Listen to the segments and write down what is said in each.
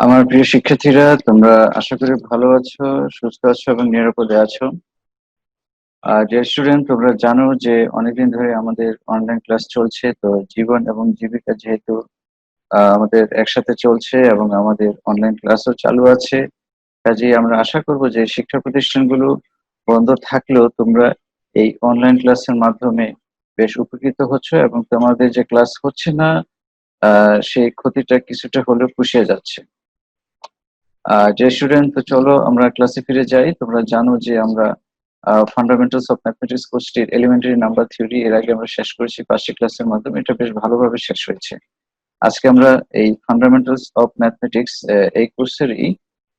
আমার প্রিয় শিক্ষার্থীরা, তোমরা আশা করি ভালো আছো, সুস্থ আছো এবং নিরাপদে আছো। ডিয়ার স্টুডেন্ট, তোমরা জানো যে অনেকদিন ধরে আমাদের অনলাইন ক্লাস চলছে। তো জীবন এবং জীবিকা যেহেতু আমাদের একসাথে চলছে এবং আমাদের অনলাইন ক্লাসও চালু আছে, কাজেই আমরা আশা করব যে শিক্ষা প্রতিষ্ঠানগুলো বন্ধ থাকলেও তোমরা এই অনলাইন ক্লাসের মাধ্যমে বেশ উপকৃত হচ্ছ এবং তোমাদের যে ক্লাস হচ্ছে না সেই ক্ষতিটা কিছুটা হলেও পুষিয়ে যাচ্ছে। যে স্টুডেন্ট, তো চলো আমরা ক্লাসে ফিরে যাই। তোমরা জানো যে আমরা ফান্ডামেন্টালস অফ ম্যাথমেটিক্স কোর্সটির এলিমেন্টারি নাম্বার থিওরি এর আগে আমরা শেষ করেছি 5টি ক্লাসের মাধ্যমে। এটা বেশ ভালোভাবে শেষ হয়েছে। আজকে আমরা এই ফান্ডামেন্টালস অফ ম্যাথমেটিক্স এই কোর্সেরই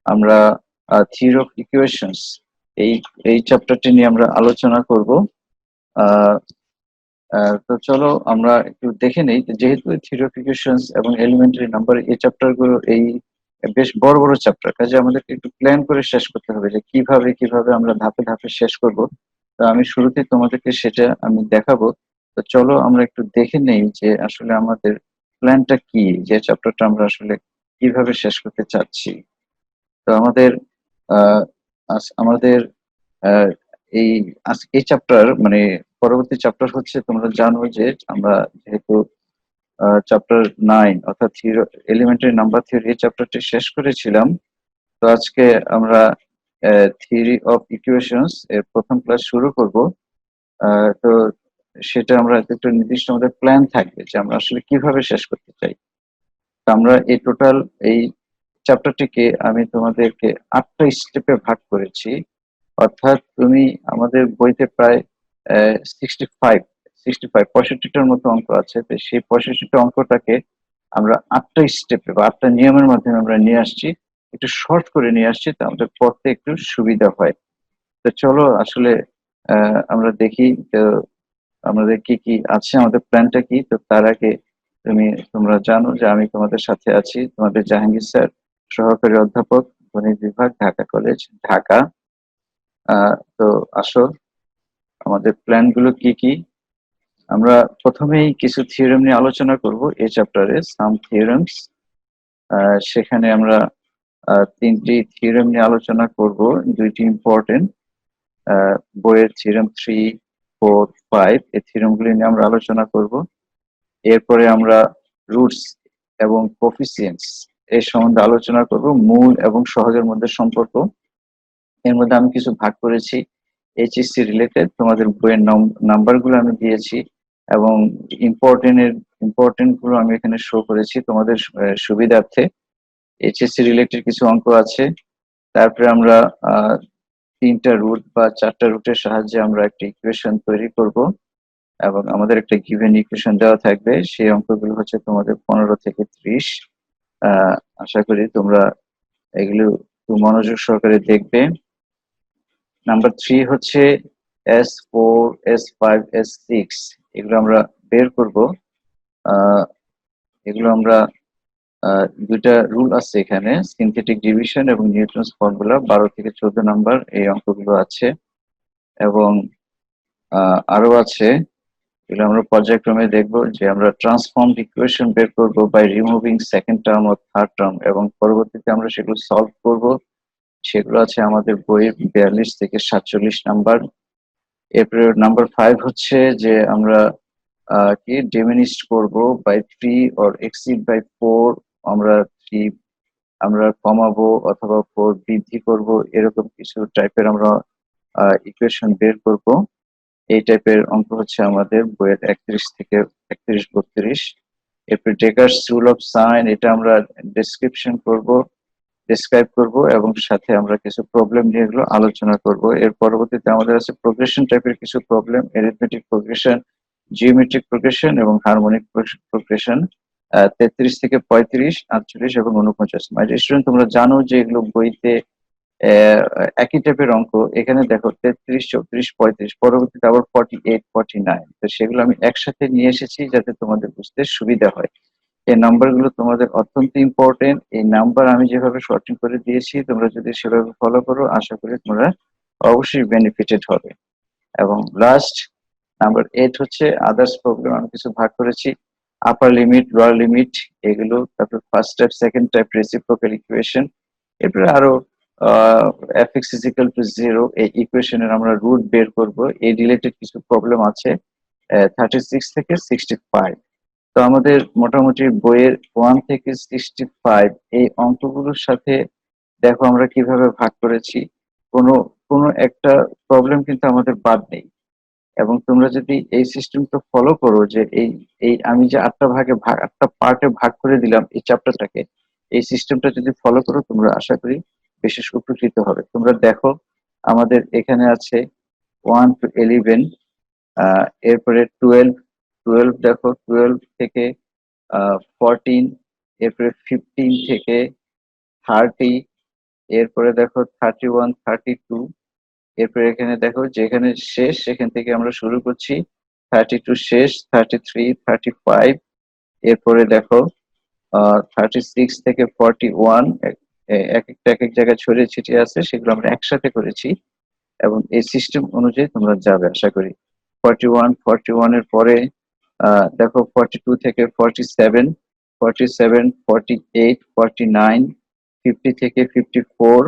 আমরা থিওরি অফ ইকুয়েশনস এই এই চ্যাপ্টারটি নিয়ে আমরা আলোচনা করব। আহ তো চলো আমরা একটু দেখে নেই, যেহেতু থিওরি অফ ইকুয়েশনস এবং এলিমেন্টারি নাম্বার এই চ্যাপ্টার গুলো বেশ বড় বড় চ্যাপ্টার, কাজে আমাদেরকে একটু প্ল্যান করে শেষ করতে হবে যে কিভাবে কিভাবে আমরা ধাপে ধাপে শেষ করব। তো আমি শুরুতে তোমাদেরকে সেটা আমি দেখাবো। তো চলো আমরা একটু দেখে নেই যে আসলে আমাদের প্ল্যানটা কি, যে চ্যাপ্টারটা আমরা আসলে কিভাবে শেষ করতে চাচ্ছি। তো আমাদের আহ আমাদের আহ, এই এই চ্যাপ্টার মানে পরবর্তী চ্যাপ্টার হচ্ছে, তোমরা জানো যে আমরা যেহেতু চ্যাপ্টার 9 অর্থাৎ এলিমেন্টারি নাম্বার থিওরি এই চ্যাপ্টারটি শেষ করেছিলাম। তো আজকে আমরা থিওরি অফ ইকুয়েশনস এর প্রথম ক্লাস শুরু করব। তো সেটা আমরা একটা নির্দিষ্ট আমাদের প্ল্যান থাকবে যে আমরা আসলে কিভাবে শেষ করতে চাই। তো আমরা এই টোটাল এই চ্যাপ্টারটিকে আমি তোমাদেরকে 8টা স্টেপে ভাগ করেছি। অর্থাৎ তুমি আমাদের বইতে প্রায় 65 65টার মতো অঙ্ক আছে। তো সেই 65টা অঙ্কটাকে আমরা 8টা স্টেপে বা 8টা নিয়মের মাধ্যমে আমরা নিয়ে আসছি, একটু শর্ট করে নিয়ে আসছি, তো আমাদের পড়তে একটু সুবিধা হয়। তো চলো আসলে আমরা দেখি তো আমাদের কি কি আছে, আমাদের প্ল্যানটা কি। তো তার আগে তোমরা জানো যে আমি তোমাদের সাথে আছি, তোমাদের জাহাঙ্গীর স্যার, সহকারী অধ্যাপক, গণিত বিভাগ, ঢাকা কলেজ, ঢাকা। তো আসো, আমাদের প্ল্যান গুলো কি কি। আমরা প্রথমেই কিছু থিওরেম নিয়ে আলোচনা করব এই চ্যাপ্টারে, সাম থিওরেমস। সেখানে আমরা 3টি থিওরেম নিয়ে আলোচনা করব, 2টি ইম্পর্টেন্ট। বইয়ের থিওরেম 3, 4, 5 এই থিওরেম গুলি নিয়ে আমরা আলোচনা করব। এরপরে আমরা রুটস এবং কোফিসিয়েন্টস এই সম্বন্ধে আলোচনা করব, মূল এবং সহজের মধ্যে সম্পর্ক। এর মধ্যে আমি কিছু ভাগ করেছি এইচএসসি রিলেটেড, তোমাদের বইয়ের নাম্বার গুলো আমি দিয়েছি এবং ইম্পর্টেন্ট গুলো আমি এখানে শো করেছি তোমাদের সুবিধার্থে। এইচএসসি রিলেটেড কিছু অঙ্ক আছে। তারপরে আমরা 3টা রুট বা 4টা রুটের সাহায্যে আমরা একটা ইকুয়েশন তৈরি করব এবং আমাদের একটা গিভেন ইকুয়েশন দেওয়া থাকবে। সেই অঙ্কগুলো হচ্ছে তোমাদের 15 থেকে 30। আশা করি তোমরা এগুলো খুব মনোযোগ সহকারে দেখবে। নাম্বার 3 হচ্ছে S4, S5, S6, এগুলো আমরা বের করব। এগুলো আমরা 2টা রুল আছে এখানে, সিনথেটিক ডিভিশন এবং নিউটনস ফর্মুলা, 12 থেকে 14 নাম্বার এই অঙ্কগুলো আছে। এবং আরো আছে, এগুলো আমরা পর্যায়ক্রমে দেখব যে আমরা ট্রান্সফর্ম ইকুয়েশন বের করব বাই রিমুভিং সেকেন্ড টার্ম ও থার্ড টার্ম, এবং পরবর্তীতে আমরা সেগুলো সলভ করব। সেগুলো আছে আমাদের বইয়ের 42 থেকে 47 নাম্বার। এরপরে নাম্বার 5 হচ্ছে যে আমরা কি ডিমিনিশড করব বাই 3 অর এক্সিড বাই 4। আমরা 3 আমরা কমাবো অথবা 4 বৃদ্ধি করব, এরকম কিছু টাইপের আমরা ইকুয়েশন বের করব। এই টাইপের অঙ্ক হচ্ছে আমাদের বইয়ের 31 থেকে 32। এরপর ডেকার্স রুল অফ সাইন, এটা আমরা ডেসক্রাইব করব এবং সাথে আমরা কিছু প্রবলেম নিয়ে এগুলো আলোচনা করব। এর পরবর্তীতে আমাদের আছে প্রোগ্রেশন টাইপের কিছু problem, arithmetic progression, geometric progression এবং হারমোনিক প্রোগ্রেশন। 33 থেকে 35, 48 এবং 49। মাই স্টুডেন্ট, তোমরা জানো যে এগুলো বইতে একই টাইপের অঙ্ক। এখানে দেখো 33, 34, 35, পরবর্তীতে আবার 48, 49। তো সেগুলো আমি একসাথে নিয়ে এসেছি যাতে তোমাদের বুঝতে সুবিধা হয়। এই নাম্বার গুলো তোমাদের অত্যন্ত ইম্পর্টেন্ট। এই নাম্বার আমি যেভাবে শর্টিং করে দিয়েছি, তোমরা যদি সেভাবে ফলো করো, আশা করি তোমরা অবশ্যই বেনিফিটেড হবে। এবং লাস্ট নাম্বার 8 হচ্ছে আদার্স প্রবলেম, আমি কিছু ভাগ করেছি। আপার লিমিট, লোয়ার লিমিট, এগুলো, তারপর first type, second type reciprocal equation, এরপরে আরো এফ(x = 0) এই ইকুয়েশনের আমরা রুট বের করব। এই রিলেটেড কিছু প্রবলেম আছে 36 থেকে 65। তো আমাদের মোটামুটি বইয়ের 1 থেকে 65 এই অঙ্কগুলোর সাথে দেখো আমরা কিভাবে ভাগ করেছি। কোনো কোনো একটা প্রবলেম কিন্তু আমাদের বাদ নেই। এবং তোমরা যদি এই সিস্টেমটা ফলো করো, যে এই এই আমি যে 8টা পার্টে ভাগ করে দিলাম এই চ্যাপ্টারটাকে, এই সিস্টেমটা যদি ফলো করো তোমরা আশা করি বিশেষ উপকৃত হবে। তোমরা দেখো আমাদের এখানে আছে 1 to 11, এরপরে 12, দেখো 12 থেকে 14, এরপরে 15 থেকে 30, এরপরে দেখো 31, 32, এরপরে এখানে দেখো যেখানে শেষ সেখান থেকে আমরা শুরু করছি, 32 শেষ, 33, 35, এরপরে দেখো 36 থেকে 41, এক একটা এক এক জায়গায় ছড়িয়ে ছিটিয়ে আছে, সেগুলো আমরা একসাথে করেছি এবং এই সিস্টেম অনুযায়ী তোমরা যাবে আশা করি। 41 এর পরে দেখো 42 থেকে 47, 47, 48, 49, 50 থেকে 54,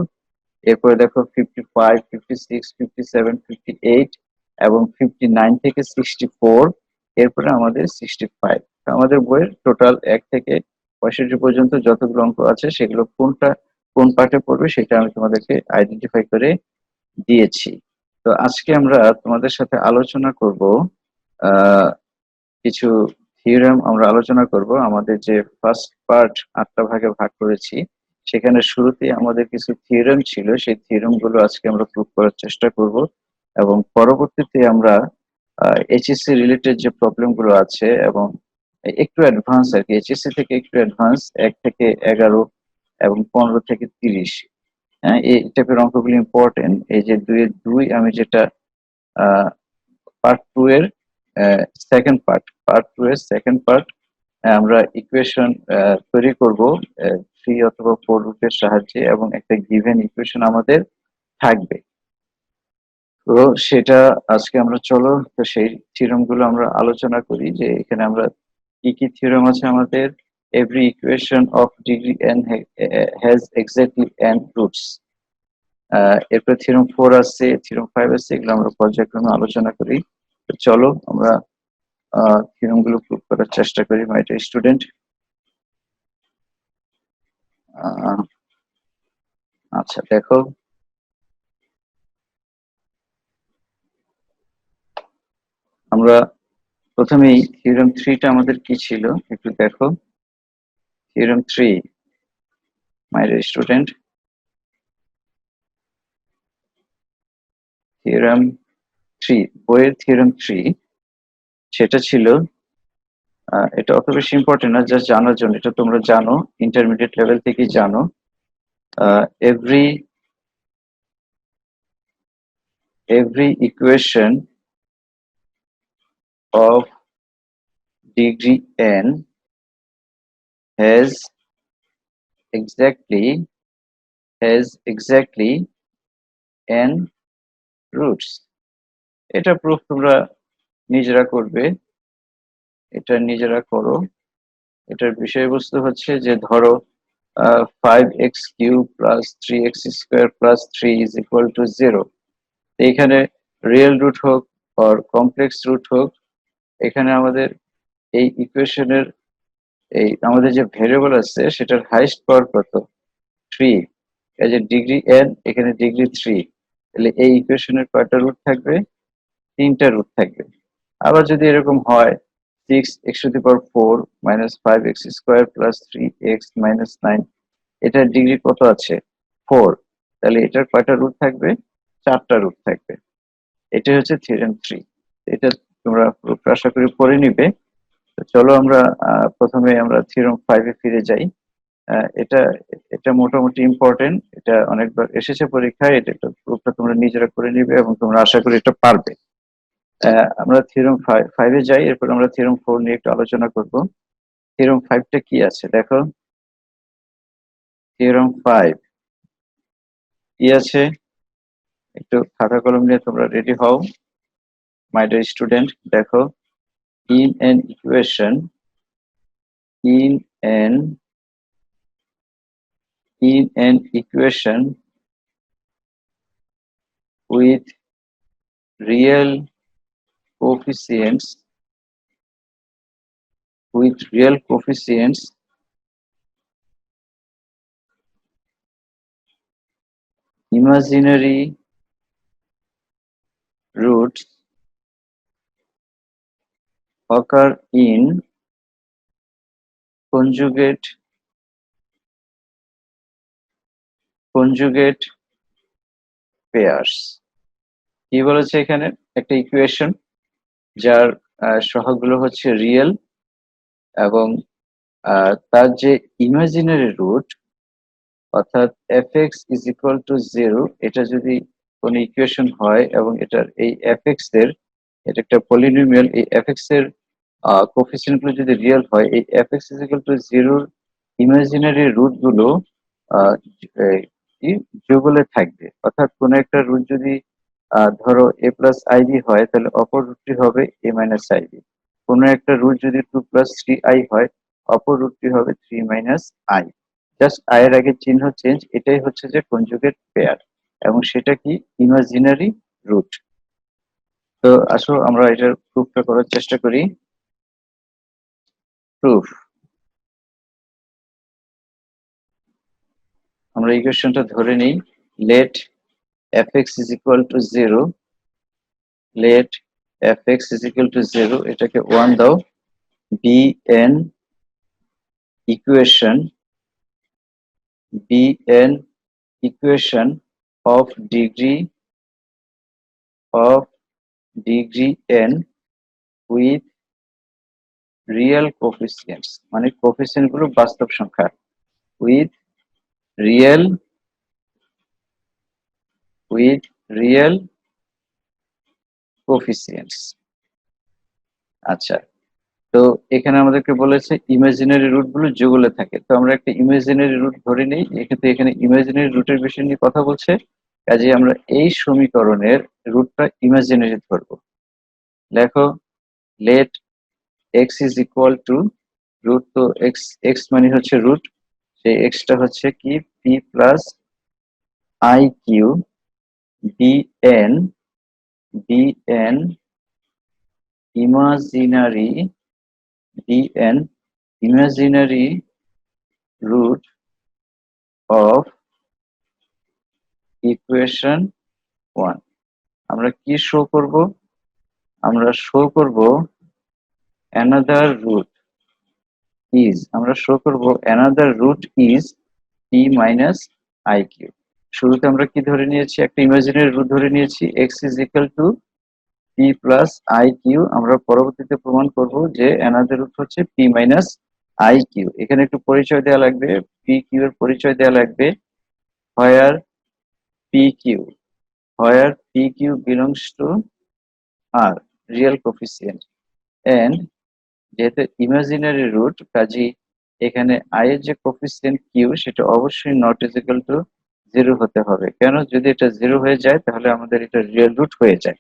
এরপরে দেখো 55, 56, 57, 58 এবং 59 থেকে 64, এরপরে আমাদের 65। আমাদের বইয়ের টোটাল 1 থেকে 65 পর্যন্ত যতগুলো অঙ্ক আছে সেগুলো কোনটা কোন পার্টে পড়বে সেটা আমি তোমাদেরকে আইডেন্টিফাই করে দিয়েছি। তো আজকে আমরা তোমাদের সাথে আলোচনা করব কিছু থিওরেম আমরা আলোচনা করব। আমাদের যে ফার্স্ট পার্ট 8টা ভাগে ভাগ করেছি, সেখানে শুরুতে আমাদের কিছু থিওরেম ছিল, সেই থিওরেম গুলো আজকে আমরা প্রুভ করার চেষ্টা করব এবং পরবর্তীতে আমরা এইচএসসি রিলেটেড যে প্রবলেম গুলো আছে এবং একটু অ্যাডভান্স আর কি, এইচএসসি থেকে একটু অ্যাডভান্স 1 থেকে 11 এবং 15 থেকে 30, হ্যাঁ, এই টাইপের অঙ্কগুলো ইম্পর্টেন্ট। এই যে 2 এর 2 আমি যেটা পার্ট 2 এর সেকেন্ড পার্ট আমরা ইকুয়েশন তৈরি করব 3 অথবা 4 রুটের সাহায্যে এবং একটা গিভেন ইকুয়েশন আমাদের থাকবে। তো সেটা আজকে আমরা চলো তো সেই থিওরেম গুলো আমরা আলোচনা করি, যে এখানে আমরা কি কি থিওরেম আছে আমাদের। Every equation of degree n has exactly n roots. এরপর থিওরেম 4 আছে, থিওরেম 5 আছে, এগুলো আমরা পর্যায়ক্রমে আলোচনা করি। তো চলো আমরা থিওরেম গুলো প্রুভ করার চেষ্টা করি মাই ডিয়ার স্টুডেন্ট। আচ্ছা দেখো, আমরা প্রথমেই থিওরেম 3টা আমাদের কি ছিল একটু দেখো। থিওরেম 3 মাই ডিয়ার স্টুডেন্ট, থিওরেম 3, বইয়ের থিওরেম 3 সেটা ছিল, এটা অত বেশি ইম্পর্টেন্ট না, জাস্ট জানার জন্য, এটা তোমরা জানো, ইন্টারমিডিয়েট লেভেল থেকেই জানো। every equation of degree n has exactly n roots. এটা প্রুফ তোমরা নিজেরা করবে, এটা নিজেরা করো। এটার বিষয়বস্তু হচ্ছে যে ধরো 5x³ + 3x² + 3 = 0। এখানে রিয়েল রুট হোক আর কমপ্লেক্স রুট হোক, এখানে আমাদের এই ইকুয়েশনের এই আমাদের যে ভেরিয়েবল আছে সেটার হাইস্ট পাওয়ার কত, 3। এই যে ডিগ্রি n, এখানে ডিগ্রি 3, তাহলে এই ইকুয়েশনের কয়টা রুট থাকবে, 3টা রুট থাকবে। আবার যদি এরকম হয় 6x⁴ - 5x² + 3x - 9, এটার ডিগ্রি কত আছে, 4, তাহলে এটার কয়টা রুট থাকবে, 4টা রুট থাকবে। এটা হচ্ছে থিওরেম 3। এটা তোমরা আশা করি পড়ে নিবে। তো চলো আমরা প্রথমে আমরা থিওরেম 5 এ ফিরে যাই। এটা এটা মোটামুটি ইম্পর্টেন্ট, এটা অনেকবার এসেছে পরীক্ষায়, এটা প্রুফটা তোমরা নিজেরা করে নিবে এবং তোমরা আশা করি এটা পারবে। আমরা থিওরেম 5 এ যাই, এরপর আমরা থিওরেম 4 নিয়ে একটু আলোচনা করব। থিওরেম 5টা কি আছে দেখো, থিওরেম 5 কি আছে, একটু খাতা কলম নিয়ে তোমরা রেডি হও মাই ডিয়ার স্টুডেন্ট। দেখো, in an equation in an equation with real coefficients imaginary roots occur in conjugate pairs। কি বলেছে এখানে? একটা ইকুয়েশন যার সহগগুলো হচ্ছে রিয়েল এবং তার যে ইমাজিনারি রুট অর্থাৎ fx ইজ ইকুয়াল টু 0, এটা যদি কোনো ইকুয়েশন হয় এবং এটার এই fx এর, এটা একটা পলিনোমিয়াল, এই fx এর কোএফিসিয়েন্ট গুলো যদি রিয়েল হয়, এই fx is equal to 0 imaginary root গুলো আহ, কি যুগলে থাকবে। অর্থাৎ কোন একটা রুট যদি ধরো a প্লাস আইবি হয়, তাহলে অপর রুটটি হবে a মাইনাস আইবি। কোন একটা রুট যদি 2 + 3i হয়, অপর রুটটি হবে 3 - i। জাস্ট আই এর আগে চিহ্ন চেঞ্জ, এটাই হচ্ছে যে কনজুগেট পেয়ার, এবং সেটা কি ইমাজিনারি রুট। তো আসো আমরা এটার প্রুফটা করার চেষ্টা করি। প্রুফ, আমরা ইকুয়েশনটা ধরে নিই। Let fx is equal to 0, let fx is equal to 0, এটাকে 1 দাও, be an equation of degree n with real coefficients, মানে কোএফিসিয়েন্ট গুলো বাস্তব সংখ্যা, with real coefficients। আচ্ছা, তো এখানে আমাদেরকে বলেছে ইমাজিনারি রুট গুলো যুগলে থাকে। তো আমরা একটা ইমাজিনারি রুট ধরে নিই। এক্ষেত্রে এখানে ইমাজিনারি রুটের বিষয় নিয়ে কথা বলছে, কাজে আমরা এই সমীকরণের রুটটা ইমাজিনারি ধরবো। লেখো, let x is equal to root, তো x মানে হচ্ছে রুট, সেই এক্সটা হচ্ছে কি p plus i q bn imaginary bn imaginary root of equation 1। আমরা কি শো করব? আমরা শো করব another root is p minus iq। শুরুতে আমরা কি ধরে নিয়েছি? একটা ইমাজিনারি রুট ধরে নিয়েছি, x is equal to p plus iq। আমরা পরবর্তীতে প্রমাণ করব যে অ্যানাদার রুট হচ্ছে p minus iq। এখানে একটু পরিচয় দেওয়া লাগবে, pq এর পরিচয় দেওয়া লাগবে। where pq belongs to r, real coefficient, and যেহেতু ইমাজিনারি রুট, কাজী এখানে i এর যে কোএফিসিয়েন্ট q সেটা অবশ্যই নট ইজ ইকুয়াল টু 0 হতে হবে। কেন? যদি এটা 0 হয়ে যায় তাহলে আমাদের এটা রিয়েল রুট হয়ে যায়।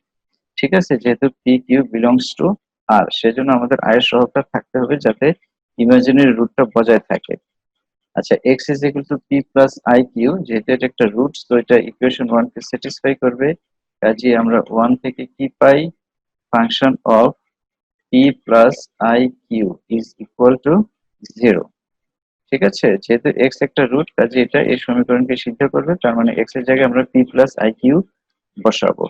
ঠিক আছে, যেহেতু পি কিউ বিলংস টু আর, সেজন্য আমাদের i এর সহগটা থাকতে হবে যাতে ইমাজিনারি রুটটা বজায় থাকে। আচ্ছা, x is equal to p plus i q, যেহেতু এটা একটা রুট, তো এটা ইকুয়েশন 1 কে স্যাটিসফাই করবে। কাজে আমরা 1 থেকে কি পাই? Function of p plus i q is equal to 0। ঠিক আছে, যেহেতু x একটা রুট, কাজে এটা এই সমীকরণকে সিদ্ধ করবে। তার মানে x এর জায়গায় আমরা p প্লাস আই কিউ বসাবো।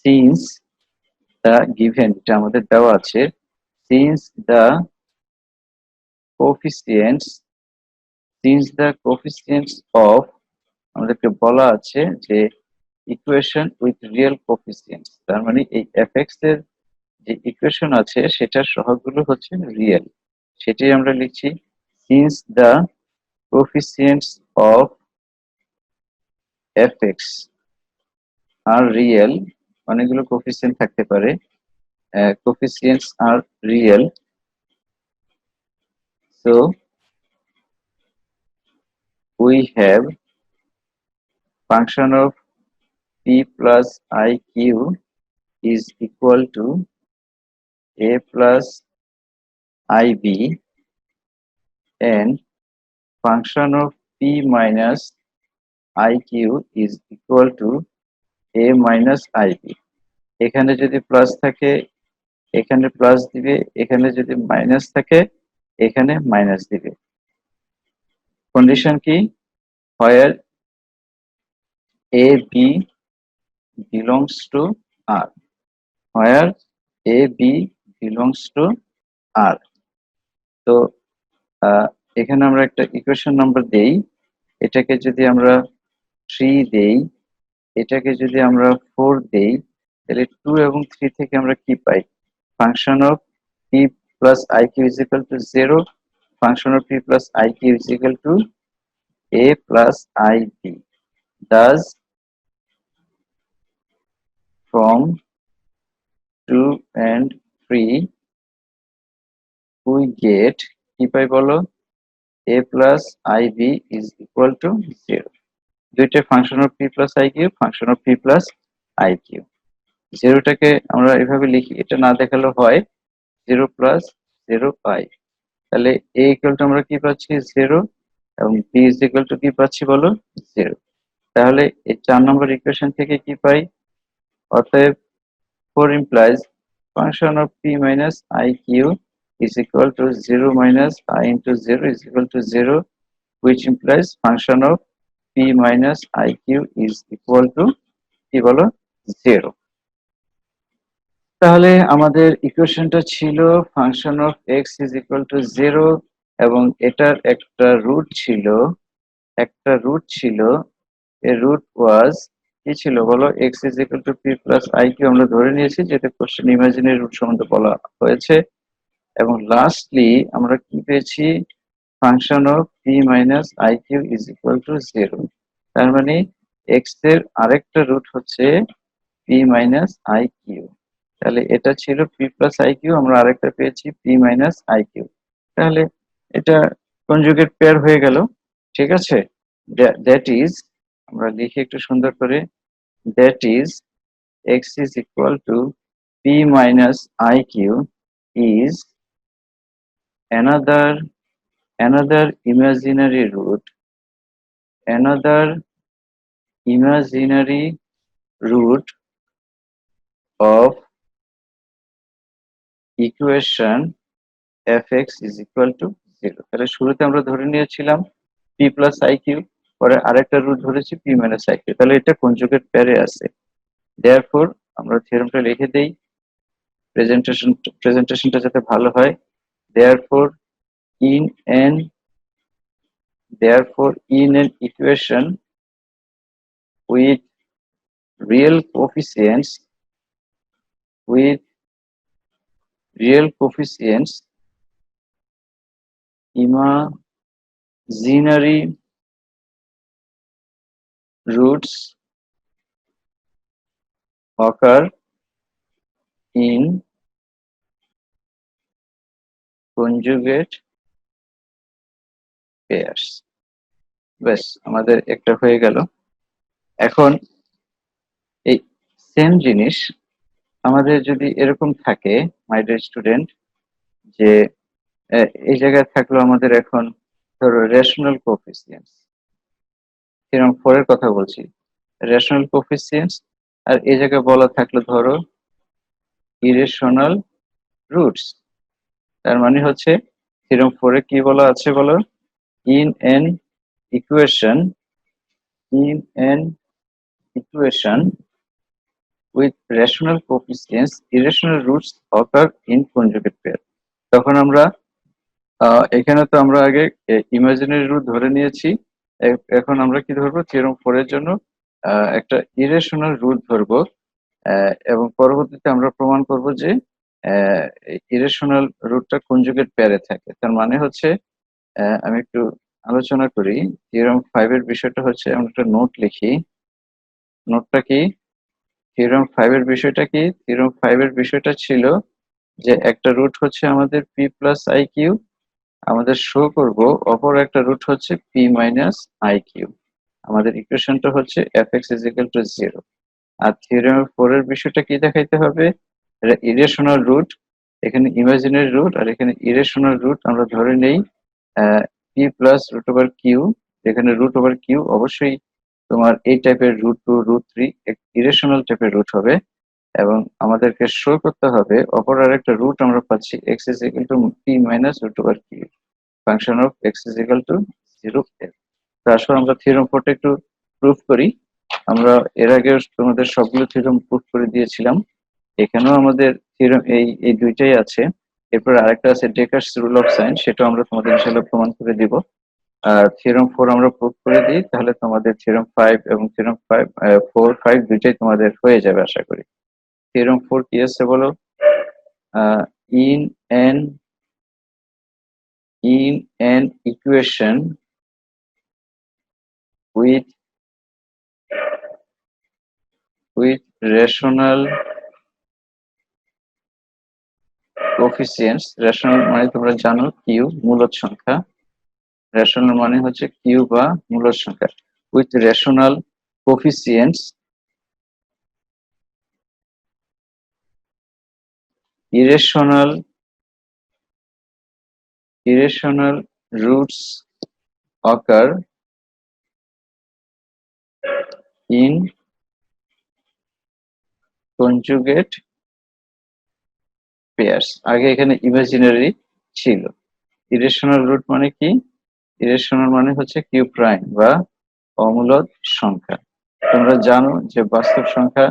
সিন্স দ্য গিভেন, এটা আমাদের দেওয়া আছে, সিন্স দ্য কোএফিসিয়েন্টস অফ, আমাদেরকে বলা আছে যে ইকুয়েশন উইথ রিয়েল কোএফিসিয়েন্টস, তার মানে এই fx এর যে ইকুয়েশন আছে সেটার সহগগুলো হচ্ছে রিয়েল, সেটাই আমরা লিখছি। Since the coefficients of fx are real, অনেকগুলো কোএফিসিয়েন্ট থাকতে পারে, coefficients are real, so we have function of p plus iq is equal to a plus IB and function of P minus IQ is equal to A minus IB. এখানে যদি plus থাকে এখানে plus দিবে, এখানে যদি minus থাকে এখানে minus দিবে। কন্ডিশন কি? where AB belongs to R, where AB belongs to R। তো এখানে আমরা একটা ইকুয়েশন নাম্বার দেই, এটাকে যদি আমরা 3 দেই, এটাকে যদি আমরা 4 দেই, তাহলে 2 এবং 3 থেকে আমরা কি পাই? Function of p plus iq is equal to 0, function of p plus iq is equal to a plus ib। Thus from 2 and 3 we get কি পাই বলো? a plus ib is equal to 0। দুইটা function of p plus iq, function of p plus iq। জিরোটাকে আমরা এভাবে লিখি, এটা না দেখালে হয় 0 plus 0 পাই। তাহলে a ইকুয়াল টু আমরা কি পাচ্ছি? 0 এবং b ইজ ইকুয়াল টু কি পাচ্ছি বলো? 0। তাহলে এই 4 নম্বর ইকুয়েশন থেকে কি পাই? অতএব 4 implies function of p minus iq is equal to 0 minus I into 0 is equal to 0, which implies function of p minus iq is equal to কি বলো? 0। তাহলে আমাদের ইকুয়েশনটা ছিল function of x is equal to 0 এবং এটার একটা root ছিল, এর রুট ওয়াজ কি ছিল বলো? x is equal to p plus iq আমরা ধরে নিয়েছি, যেটা কোশ্চেন ইমাজিনারি রুট সম্বন্ধে বলা হয়েছে। এবং লাস্টলি আমরা কি পেয়েছি? Function of p minus iq is equal to 0। তার মানে x এর আরেকটা রুট হচ্ছে p minus iq। তাহলে এটা ছিল p plus iq, আমরা আরেকটা পেয়েছি p minus iq। তাহলে এটা কনজুগেট পেয়ার হয়ে গেল। ঠিক আছে, দ্যাট ইজ, আমরা লিখি একটু সুন্দর করে, that is x is equal to p minus iq is another imaginary root of equation fx is equal to 0। তাহলে শুরুতে আমরা ধরে নিয়েছিলাম p plus iq, পরে আরেকটা রুট ধরেছি p minus iq, তাহলে এটা কনজুগেট পেয়ারে আছে। দেয়ারফর আমরা থিওরেমটা লিখে দেই, প্রেজেন্টেশনটা যাতে ভালো হয়। Therefore in an equation with real coefficients imaginary roots occur in conjugate pairs। বেশ, আমাদের একটা হয়ে গেল। এখন এই সেম জিনিস আমাদের যদি এরকম থাকে, মাই ডিয়ার স্টুডেন্ট, যে এই জায়গায় থাকলো আমাদের এখন ধরো রেশনাল কোএফিসিয়েন্টস, থিওরেম 4 এর কথা বলছি, রেশনাল কোএফিসিয়েন্টস, আর এই জায়গায় বলা থাকলো ধরো ইরেশনাল রুটস। তার মানে হচ্ছে থিওরেম 4 এ কি বলা আছে বলো? In an equation with rational coefficients irrational roots occur in conjugate pair। তখন আমরা এখানে তো আমরা আগে ইমাজিনারি রুট ধরে নিয়েছি, এখন আমরা কি ধরবো? থিওরেম 4 এর জন্য একটা ইরেশনাল রুট ধরবো, এবং পরবর্তীতে আমরা প্রমাণ করব যে ইরেশনাল রুটটা কনজুগেট পেয়ারে থাকে। তার মানে হচ্ছে আমি একটু আলোচনা করি। থিওরেম 5 এর বিষয়টা হচ্ছে, আমরা একটা নোট লিখি। নোটটা কি? থিওরেম 5 এর বিষয়টা কি? থিওরেম 5 এর বিষয়টা ছিল যে একটা রুট হচ্ছে আমাদের p plus iq, আমাদের শো করব অপর একটা রুট হচ্ছে p minus iq। আমাদের ইকুয়েশনটা হচ্ছে fx is equal to 0। আর থিওরেম 4 এর বিষয়টা কি দেখাইতে হবে? ইরেশনাল রুট এখানে ইমাজিনারি রুট আর এখানে ইরেশনাল রুট আমরা ধরে নেই p plus root over q. এখানে রুট ওভার কিউ অবশ্যই তোমার এই টাইপের √2 √3 ইরেশনাল টাইপের রুট হবে, এবং আমাদেরকে শো করতে হবে অপর আরেকটা রুট আমরা পাচ্ছি x is equal to p minus root over q function of x is equal to 0। তো আসলে আমরা থিওরেম 4টা একটু প্রুফ করি। আমরা এর আগে তোমাদের সবগুলো থিওরেম প্রুফ করে দিয়েছিলাম, এখানেও আমাদের থিওরেম এই দুইটাই আছে। এরপর আরেকটা আছে ডেকার্স রুল অফ সাইন, সেটাও আমরা তোমাদের ইনশাআল্লাহ প্রমাণ করে দিব। আর থিওরেম 4 আমরা প্রুফ করে দিই, তাহলে তোমাদের থিওরেম 5 এবং থিওরেম 4 5 দুইটাই তোমাদের হয়ে যাবে আশা করি। থিওরেম 4 কি আছে বলো? In an equation with rational coefficients, rational মানে তোমরা জানো কিউ মূলদ সংখ্যা, রেশনাল মানে হচ্ছে কিউ বা মূলদ সংখ্যা, with rational coefficients irrational roots occur in conjugate pairs। আগে এখানে ইমাজিনারি ছিল। ইরেশনাল রুট মানে কি? ইরেশনাল মানে হচ্ছে কিউ প্রাইম বা অমূলদ সংখ্যা। তোমরা জানো যে বাস্তব সংখ্যা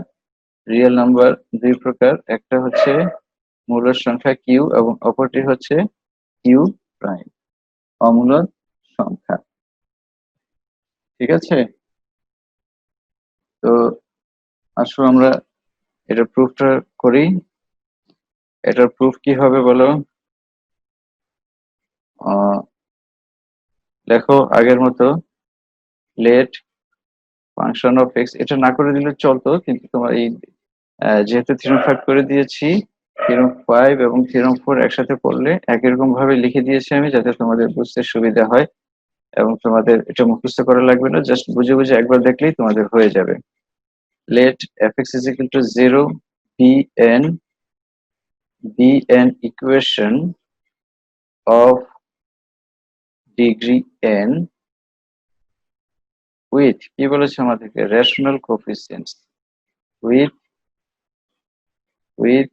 রিয়েল নাম্বার দুই প্রকার, একটা হচ্ছে মূলদ সংখ্যা কিউ এবং অপরটি হচ্ছে কিউ প্রাইম, অমূলদ সংখ্যা। ঠিক আছে? তো আসলে আমরা এটা প্রুফটা করি। এটার প্রুফ কি হবে বলো? লেখো আগের মতো, লেট ফাংশন অফ এক্স। এটা না করে দিলে চলতো, কিন্তু তোমার এই যেহেতু থিওরেম 5 করে দিয়েছি, থিওরেম 5 এবং থিওরেম 4 একসাথে পড়লে একই রকম ভাবে লিখে দিয়েছি আমি, যাতে তোমাদের বুঝতে সুবিধা হয় এবং তোমাদের এটা মুখস্থ করা লাগবে না, জাস্ট বুঝে বুঝে একবার দেখলেই তোমাদের হয়ে যাবে। Let fx is equal to 0 be an equation of degree n with কি বলেছে আমাদেরকে? Rational coefficients with with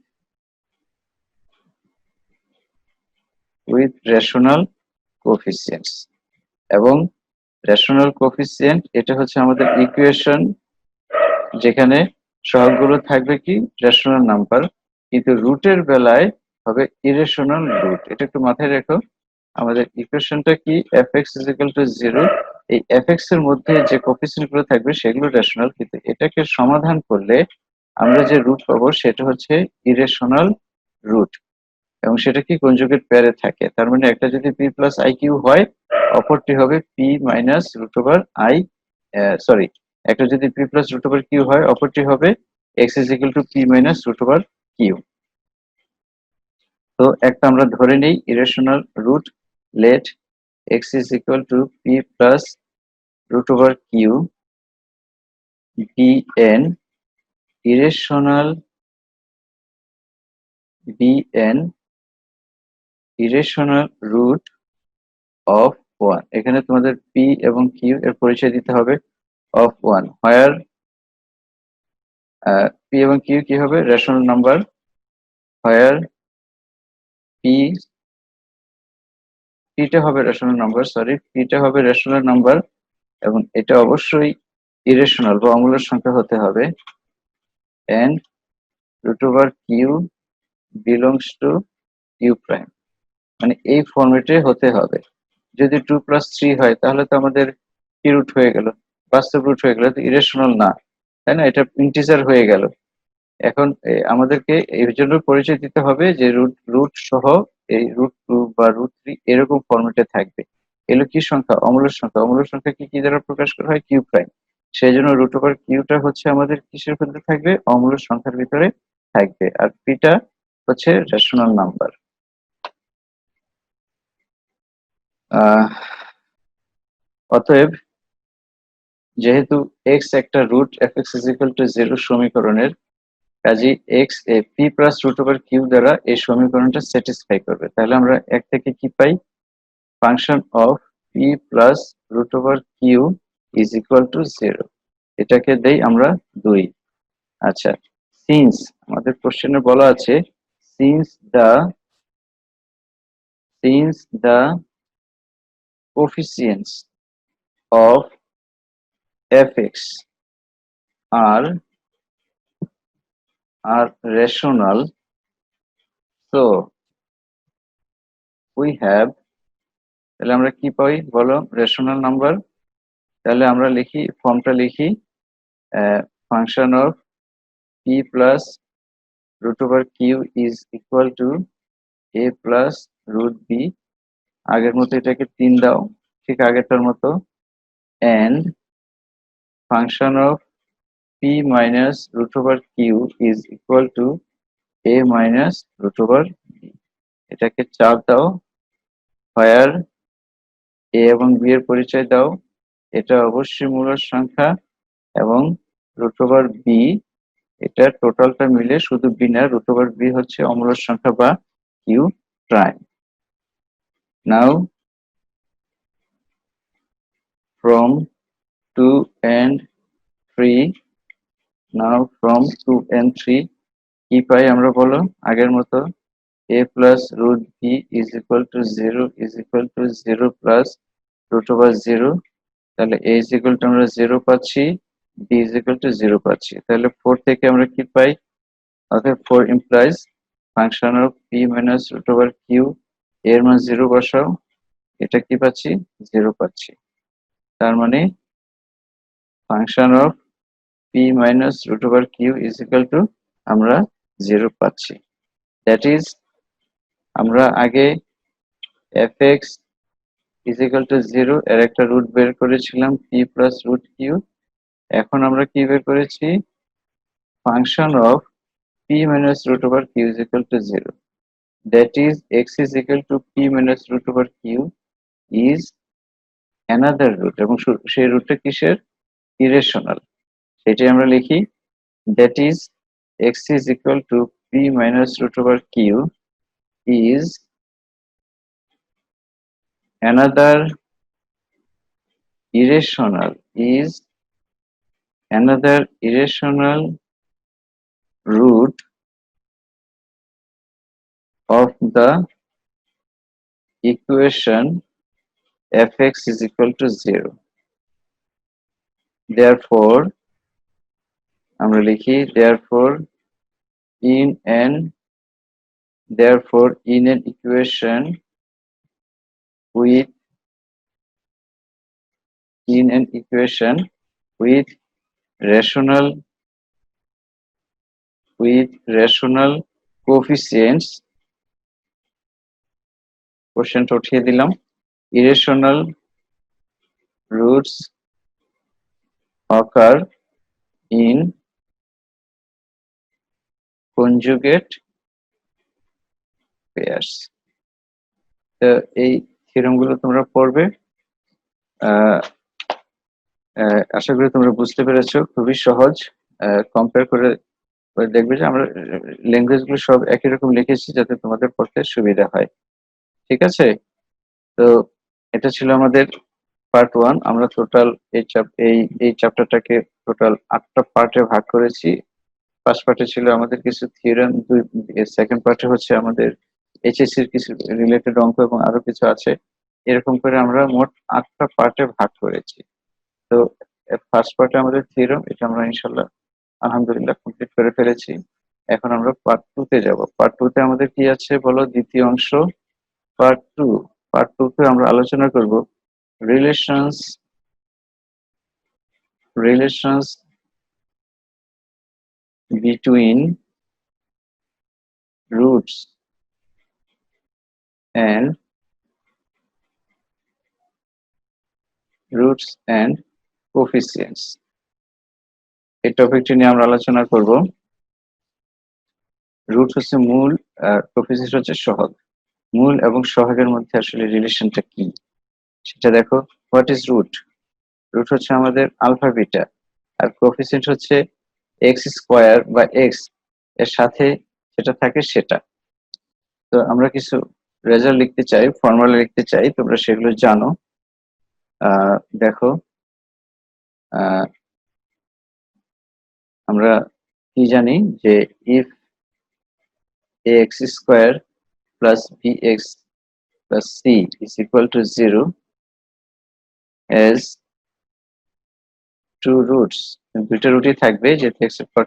with rational coefficients। এবং রেশনাল কোফিসিয়েন্ট এটা হচ্ছে আমাদের ইকুয়েশন, যেখানে সহগগুলো থাকবে কি রেশনাল নাম্বার, কিন্তু রুটের বেলায় হবে ইরেশনাল রুট। এটা একটু মাথায় রেখো। আমাদের ইকুয়েশনটা কি? fx is equal to 0, এই fx এর মধ্যে যে কোফিসিয়েন্ট গুলো থাকবে সেগুলো রেশনাল, কিন্তু এটাকে সমাধান করলে আমরা যে রুট পাবো সেটা হচ্ছে ইরেশনাল রুট, এবং সেটা কি কনজুগেট পেয়ারে থাকে। তার মানে একটা যদি পি প্লাস আই কিউ হয়, অপরটি হবে p minus root over i, sorry, একটা যদি p plus root over q হয়, অপরটি হবে x is equal to p minus root over q. তো একটা আমরা ধরে নেই irrational root, let x is equal to p plus root over q be an irrational root of 1। এখানে তোমাদের পি এবং কিউ এর পরিচয় দিতে হবে অফ 1, হোয়ার পি এবং কিউ কি হবে? রেশনাল নাম্বার, হোয়ার পিটা হবে রেশনাল নাম্বার, সরি, পিটা হবে রেশনাল নাম্বার, এবং এটা অবশ্যই ইরেশনাল বা অমূলদ সংখ্যা হতে হবে, and root over q belongs to q prime. মানে এই ফরম্যাটে হতে হবে। যদি 2+3 হয় তাহলে তো আমাদের কি রুট হয়ে গেল? বাস্তব রুট হয়ে গেল, ইরেশনাল না, তাই না? এটা ইন্টিজার হয়ে গেল। এখন আমাদেরকে এর জন্য পরিচয় দিতে হবে যে রুট রুট সহ এই √2 বা √3 এরকম ফরম্যাটে থাকবে। এগুলো কি সংখ্যা? অমূলদ সংখ্যা। অমূলদ সংখ্যা কি দ্বারা প্রকাশ করা হয়? Q prime. সেই জন্য রুট ওভার কিউটা হচ্ছে আমাদের কিসের ভিতরে থাকবে? অমূলদ সংখ্যার ভিতরে থাকবে, আর পিটা হচ্ছে রেশনাল নাম্বার। অতএব যেহেতু এক্স একটা root, fx is equal to 0 সমীকরণের, কাজে এক্স এ p plus root over q দ্বারা এই সমীকরণটা স্যাটিসফাই করবে। তাহলে আমরা এক থেকে কি পাই? Function of p plus root over q is equal to 0। এটাকে দেই আমরা 2। আচ্ছা, সিন্স আমাদের কোশ্চেনে বলা আছে since the coefficients of fx are rational, so we have, তাহলে আমরা কি পাই বলো? Rational number. তাহলে আমরা লিখি, ফর্মটা লিখি, function of p plus root over q is equal to a plus root b. আগের মতো এটাকে 3 দাও, ঠিক আগেরটার মতো। And function of p minus root over q is equal to a minus root over b. এটাকে 4 দাও। হোয়ার এ এবং বি এর পরিচয় দাও। এটা অবশ্যই মূলদ সংখ্যা, এবং রুট ওভার বি, এটা টোটালটা মিলে শুধু বি না, রুট ওভার বি হচ্ছে অমূলদ সংখ্যা বা q prime. Now from 2 and 3, now from 2 and 3 কি পাই আমরা বলো? আগের মতো a plus root b is equal to 0 is equal to 0 plus root over 0। তাহলে a ইজ ইকুয়াল টু আমরা 0 পাচ্ছি, b ইজ ইকুয়াল টু 0 পাচ্ছি। তাহলে 4 থেকে আমরা কি পাই? অর্থাৎ 4 implies function of p minus root over q, এর মান 0 বসাও, এটা কি পাচ্ছি? 0 পাচ্ছি। তার মানে function of p minus root over q is equal to আমরা 0 পাচ্ছি। দ্যাট ইজ, আমরা আগে fx ইজ ইকুয়াল টু 0 এর একটা রুট বের করেছিলাম p প্লাস রুট কিউ। এখন আমরা কি বের করেছি? Function of p minus root over q is equal to 0. That is, x is equal to p minus root over q is another root, এবং সেই রুটটা কিসের? ইরেশনাল। সেটাই আমরা লিখি, that is x is equal to p minus root over q is another irrational root of the equation fx is equal to 0. Therefore আমরা লিখি, therefore in an equation with rational coefficients, কোশ্চেনটা উঠিয়ে দিলাম, irrational roots occur in conjugate pairs. তো এই theorem গুলো তোমরা পড়বে, আশা করি তোমরা বুঝতে পেরেছো। খুবই সহজ, কম্পেয়ার করে দেখবে যে আমরা ল্যাঙ্গুয়েজ গুলো সব একই রকম লিখেছি যাতে তোমাদের পড়তে সুবিধা হয়। ঠিক আছে? তো এটা ছিল আমাদের পার্ট 1। আমরা টোটাল এই চ্যাপ্টারটাকে টোটাল 8টা পার্টে ভাগ করেছি। ফার্স্ট পার্টে ছিল আমাদের কিছু থিওরেম, সেকেন্ড পার্টে হচ্ছে আমাদের এইচএসসি এর কিছু রিলেটেড অঙ্ক এবং আরো কিছু আছে। এরকম করে আমরা মোট 8টা পার্টে ভাগ করেছি। তো ফার্স্ট পার্টে আমাদের থিওরেম, এটা আমরা ইনশাআল্লাহ আলহামদুলিল্লাহ কমপ্লিট করে ফেলেছি। এখন আমরা পার্ট 2 তে যাব। পার্ট 2 তে আমাদের কি আছে বলো? দ্বিতীয় অংশ পার্ট 2। পার্ট 2 তে আমরা আলোচনা করব relations between roots and coefficients। এই টপিকটি নিয়ে আমরা আলোচনা করব। রুট হচ্ছে মূল, কোএফিসিয়েন্ট হচ্ছে সহগ। মূল এবং সহগের মধ্যে আসলে রিলেশনটা কি সেটা দেখো। What is root? রুট হচ্ছে আমাদের আলফা বিটা, আর কোএফিসিয়েন্ট হচ্ছে এক্স স্কোয়ার বা এক্স এর সাথে যেটা থাকে সেটা। তো আমরা কিছু রেজাল্ট লিখতে চাই, ফর্মুলা লিখতে চাই, তোমরা সেগুলো জানো। দেখো, আমরা কি জানি যে if ax square plus bx plus c is equal to 0 as two roots, দুইটা রুটই থাকবে যেহেতু except for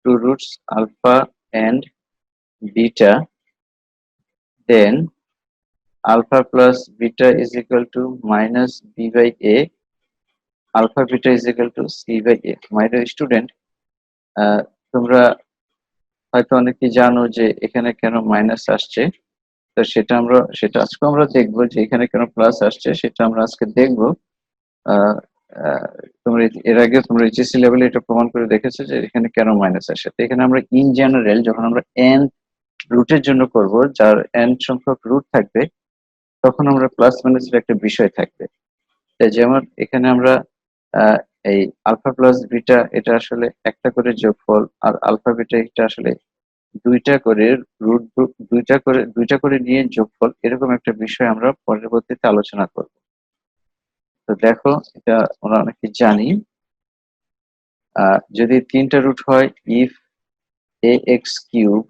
two roots alpha and beta, then alpha plus beta is equal to minus b by a, alpha beta is equal to c by a. My dear student, তোমরা হয়তো অনেকেই জানো যে এখানে কেন মাইনাস আসছে। তো সেটা আজকে আমরা দেখবো যে এখানে কেন প্লাস আসছে, সেটা আমরা আজকে দেখবো। আহ, আহ, তোমরা এর আগে তোমরা এইচএসসি লেভেলে এটা প্রমাণ করে দেখেছো যে এখানে কেন মাইনাস আসে। তো এখানে আমরা ইন জেনারেল যখন আমরা এন রুটের জন্য করব, যার এন সংখ্যক রুট থাকবে, তখন আমরা প্লাস মাইনাসের একটা বিষয় থাকবে। যেমন এখানে আমরা আহ, এই আলফা প্লাস বিটা এটা আসলে একটা করে যোগফল, আর আলফা বিটা এটা আসলে দুইটা করে রুট, দুইটা করে নিয়ে যোগফল, এরকম একটা বিষয় আমরা পরবর্তীতে আলোচনা করব। তো দেখো, এটা আমরা অনেকে জানি। যদি তিনটা রুট হয়, if a x cube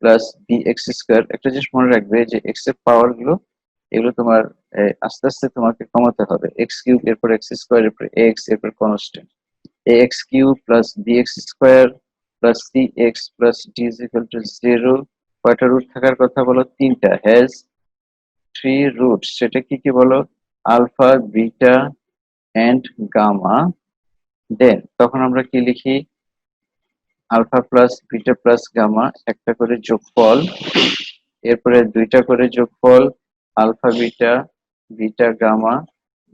plus b x square, একটা জিনিস মনে রাখবে যে এক্স এর পাওয়ার গুলো, এগুলো তোমার আস্তে আস্তে তোমাকে কমাতে হবে। এক্স কিউব, এরপর এক্স স্কোয়ার, এরপর এক্স, এরপর constant. A x cube plus b x square plus c x plus d is equal to 0। কয়টা রুট থাকার কথা বলো? তিনটা। Has three root. সেটা কি কি বলো? Alpha, beta and gamma. Then তখন আমরা কি লিখি? Alpha plus beta plus gamma একটা করে যোগফল, এরপরে দুইটা করে যোগফল, alpha beta, beta gamma,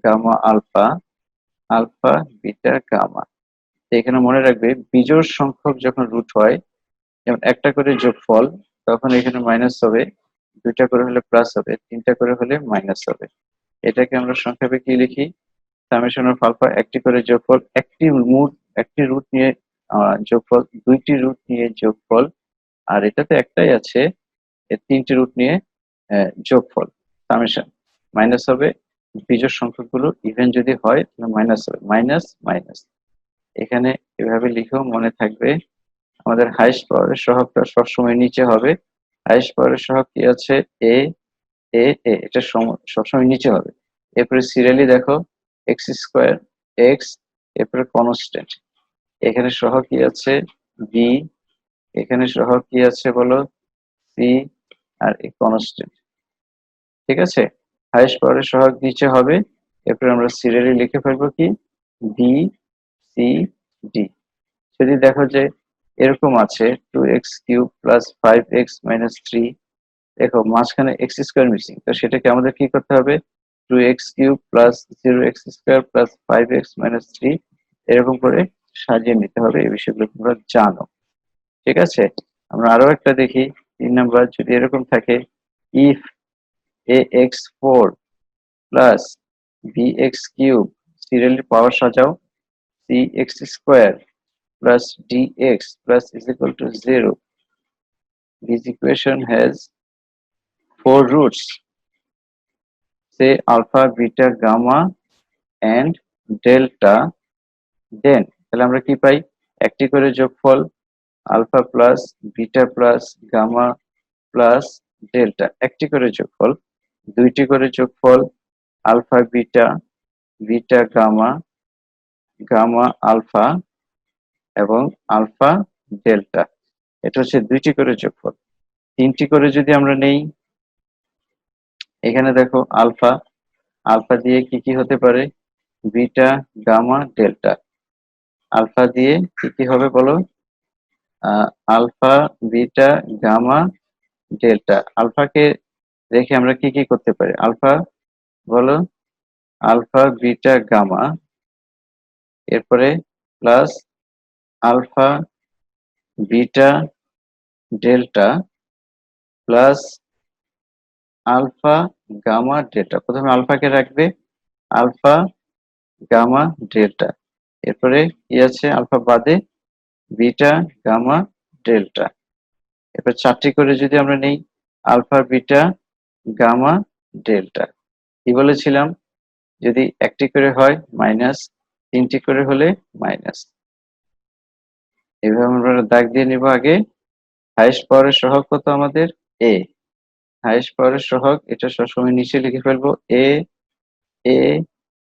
gamma alpha, alpha beta gamma. এখানে মনে রাখবে বিজোড় সংখ্যক যখন রুট হয়, যেমন একটা করে যোগফল, তখন এখানে মাইনাস হবে, দুইটা করে হলে প্লাস হবে, তিনটা করে হলে মাইনাস হবে। এটাকে আমরা সংক্ষেপে কি লিখি? সামেশন অফ আলফা, একটি করে যোগফল, একটি রুট নিয়ে যোগফল, দুইটি রুট নিয়ে যোগফল, আর এটাতে একটাই আছে, এর তিনটি রুট নিয়ে যোগফল, সামেশন। মাইনাস হবে, বিজোড় সংখ্যাগুলো ইভেন যদি হয় তাহলে মাইনাস হবে, মাইনাস মাইনাস। এখানে এভাবে লিখেও মনে থাকবে। আমাদের হাইস্ট পাওয়ারের সহগটা সবসময় নিচে হবে। হাইস্ট পাওয়ারের সহগ কি আছে? এ এ এ, এটা সবসময় নিচে হবে। এরপরে সিরিয়ালি দেখো, এক্স স্কোয়ার এক্স, এরপরে কনস্ট্যান্ট। এখানে সহগ কি আছে? বি। এখানে সহগ কি আছে বলো? সি। আর এই কনস্ট্যান্ট। ঠিক আছে? হাইস্ট পাওয়ারের সহগ নিচে হবে। এরপরে আমরা সিরিয়ালি লিখে ফেলবো কি? B C D. যদি দেখো যে এরকম আছে 2x³ প্লাস 5x-3, দেখো মাঝখানে এক্স স্কোয়ার মিসিং, তো সেটাকে আমাদের কি করতে হবে? 2x³ plus 0x² plus 5x-3, এরকম করে সাজিয়ে নিতে হবে। এই বিষয়গুলো তোমরা জানো। ঠিক আছে? আমরা আরো একটা দেখি, 3 নাম্বার। যদি এরকম থাকে, if ax4 plus bx³ serially পাওয়ার সাজাও, cx² plus dx plus is equal to 0. This equation has 4 roots. Say alpha, beta, gamma and delta. Then তাহলে আমরা কি পাই? একটি করে যোগফল, alpha plus beta plus gamma plus delta, একটি করে যোগফল, দুইটি করে যোগফল, alpha beta, beta gamma, gamma alpha এবং আলফা ডেল্টা। এটা হচ্ছে দুইটি করে যোগফল। তিনটি করে যদি আমরা নেই, এখানে দেখো আলফা, আলফা দিয়ে কি কি হতে পারে? Beta gamma delta. আলফা দিয়ে কি কি হবে বলো? Alpha beta gamma delta. আলফাকে রেখে আমরা কি কি করতে পারি? আলফা বলো, আলফা বিটা গামা, এরপরে plus alpha beta delta plus alpha gamma delta. প্রথমে আলফাকে রাখবে, আলফা গামা ডেল্টা, এরপরে কি আছে আলফা বাদে? Beta gamma delta. এবার 4টি করে যদি আমরা নেই, আলফা, বিটা, গামা, ডেল্টা। কি বলেছিলাম? যদি 1টি করে হয় মাইনাস, 3টি করে হলে মাইনাস। এভাবে আমরা দাগ দিয়ে নিব আগে। হাইয়েস্ট পাওয়ারের সহগ কত আমাদের? এ। হাইয়েস্ট পাওয়ারের সহগ এটা সবসময় নিচে লিখে ফেলবো, এ এ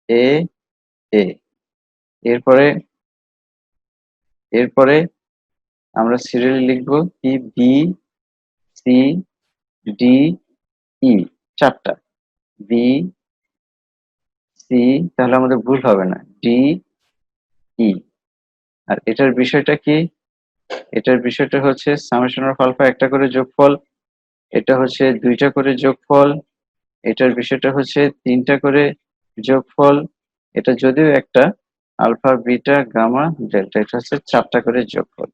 এ এ। এরপরে এরপরে আমরা সিরিয়ালি লিখবো কি, বি সি ডি ই, 4টা। বি সি, তাহলে আমাদের ভুল হবে না, ডি ই। আর এটার বিষয়টা কি? এটার বিষয়টা হচ্ছে সামেশন অফ আলফা একটা করে যোগফল, এটা হচ্ছে 2টা করে যোগফল, এটার বিষয়টা হচ্ছে 3টা করে যোগফল, এটা যদিও একটা, আলফা, বিটা, গামা, ডেল্টা, এটা হচ্ছে 4টা করে যোগফল।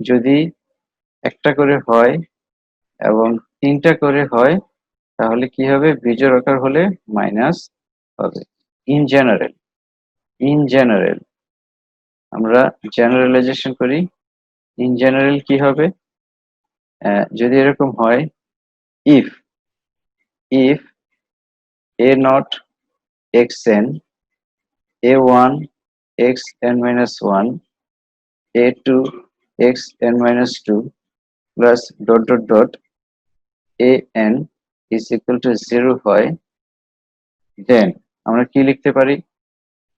যদি একটা করে হয় এবং 3টা করে হয় তাহলে কি হবে? বিজোড় আকার হলে মাইনাস হবে। ইন জেনারেল, ইন জেনারেল আমরা জেনারেলাইজেশন করি। ইন জেনারেল কি হবে? যদি এরকম হয়, if if a not x n, a one x n minus one, a two x n minus two plus dot dot dot a n is equal to 0 হয়, then আমরা কি লিখতে পারি?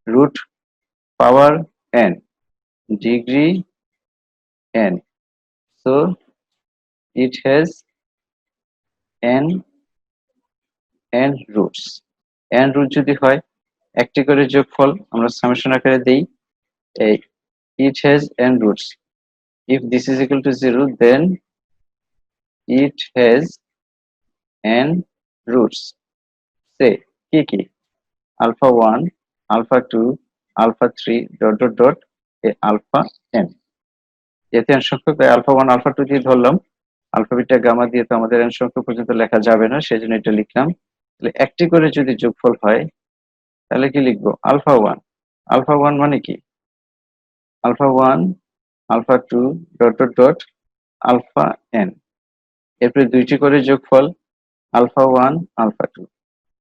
Root power n, degree n, so it has n n roots. N root যদি হয়, একটি করে যোগফল আমরা সামেশন আকারে দেই, এই it has n roots. If this is equal to 0, then it has n roots. Say কি কি? alpha 1, alpha 2, alpha 3 dot dot dot a alpha n। যেহেতু n সংখ্যক, তাই alpha 1 alpha 2 দিয়ে ধরলাম, আলফা বিটা গামা দিয়ে তো আমাদের n সংখ্যক পর্যন্ত লেখা যাবে না, সেজন্য এটা লিখলাম। তাহলে একটি করে যদি যোগফল হয় তাহলে কি লিখবো? আলফা 1। আলফা 1 মানে কি? Alpha 1 alpha 2 dot dot dot alpha n। এরপরে 2টি করে যোগফল, আলফা 1 আলফা 2।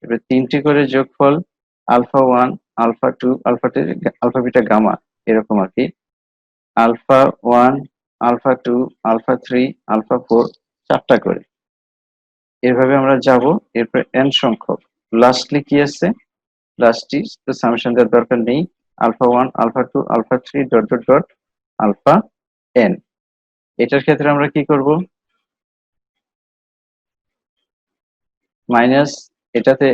এরপরে 3টি করে যোগফল, alpha 1 alpha 2 alpha 2 alpha beta gamma, এরকম আর কি। আলফা 1 আলফা 2 আলফা 3 আলফা 4, 4টা করে। এভাবে আমরা যাব। এরপর n সংখ্যক লাস্টলি কি আছে? লাস্টটি তো সামেশন দেওয়ার দরকার নেই, alpha 1 alpha 2 alpha 3 dot dot dot alpha n। এটার ক্ষেত্রে আমরা কি করব? মাইনাস, এটাতে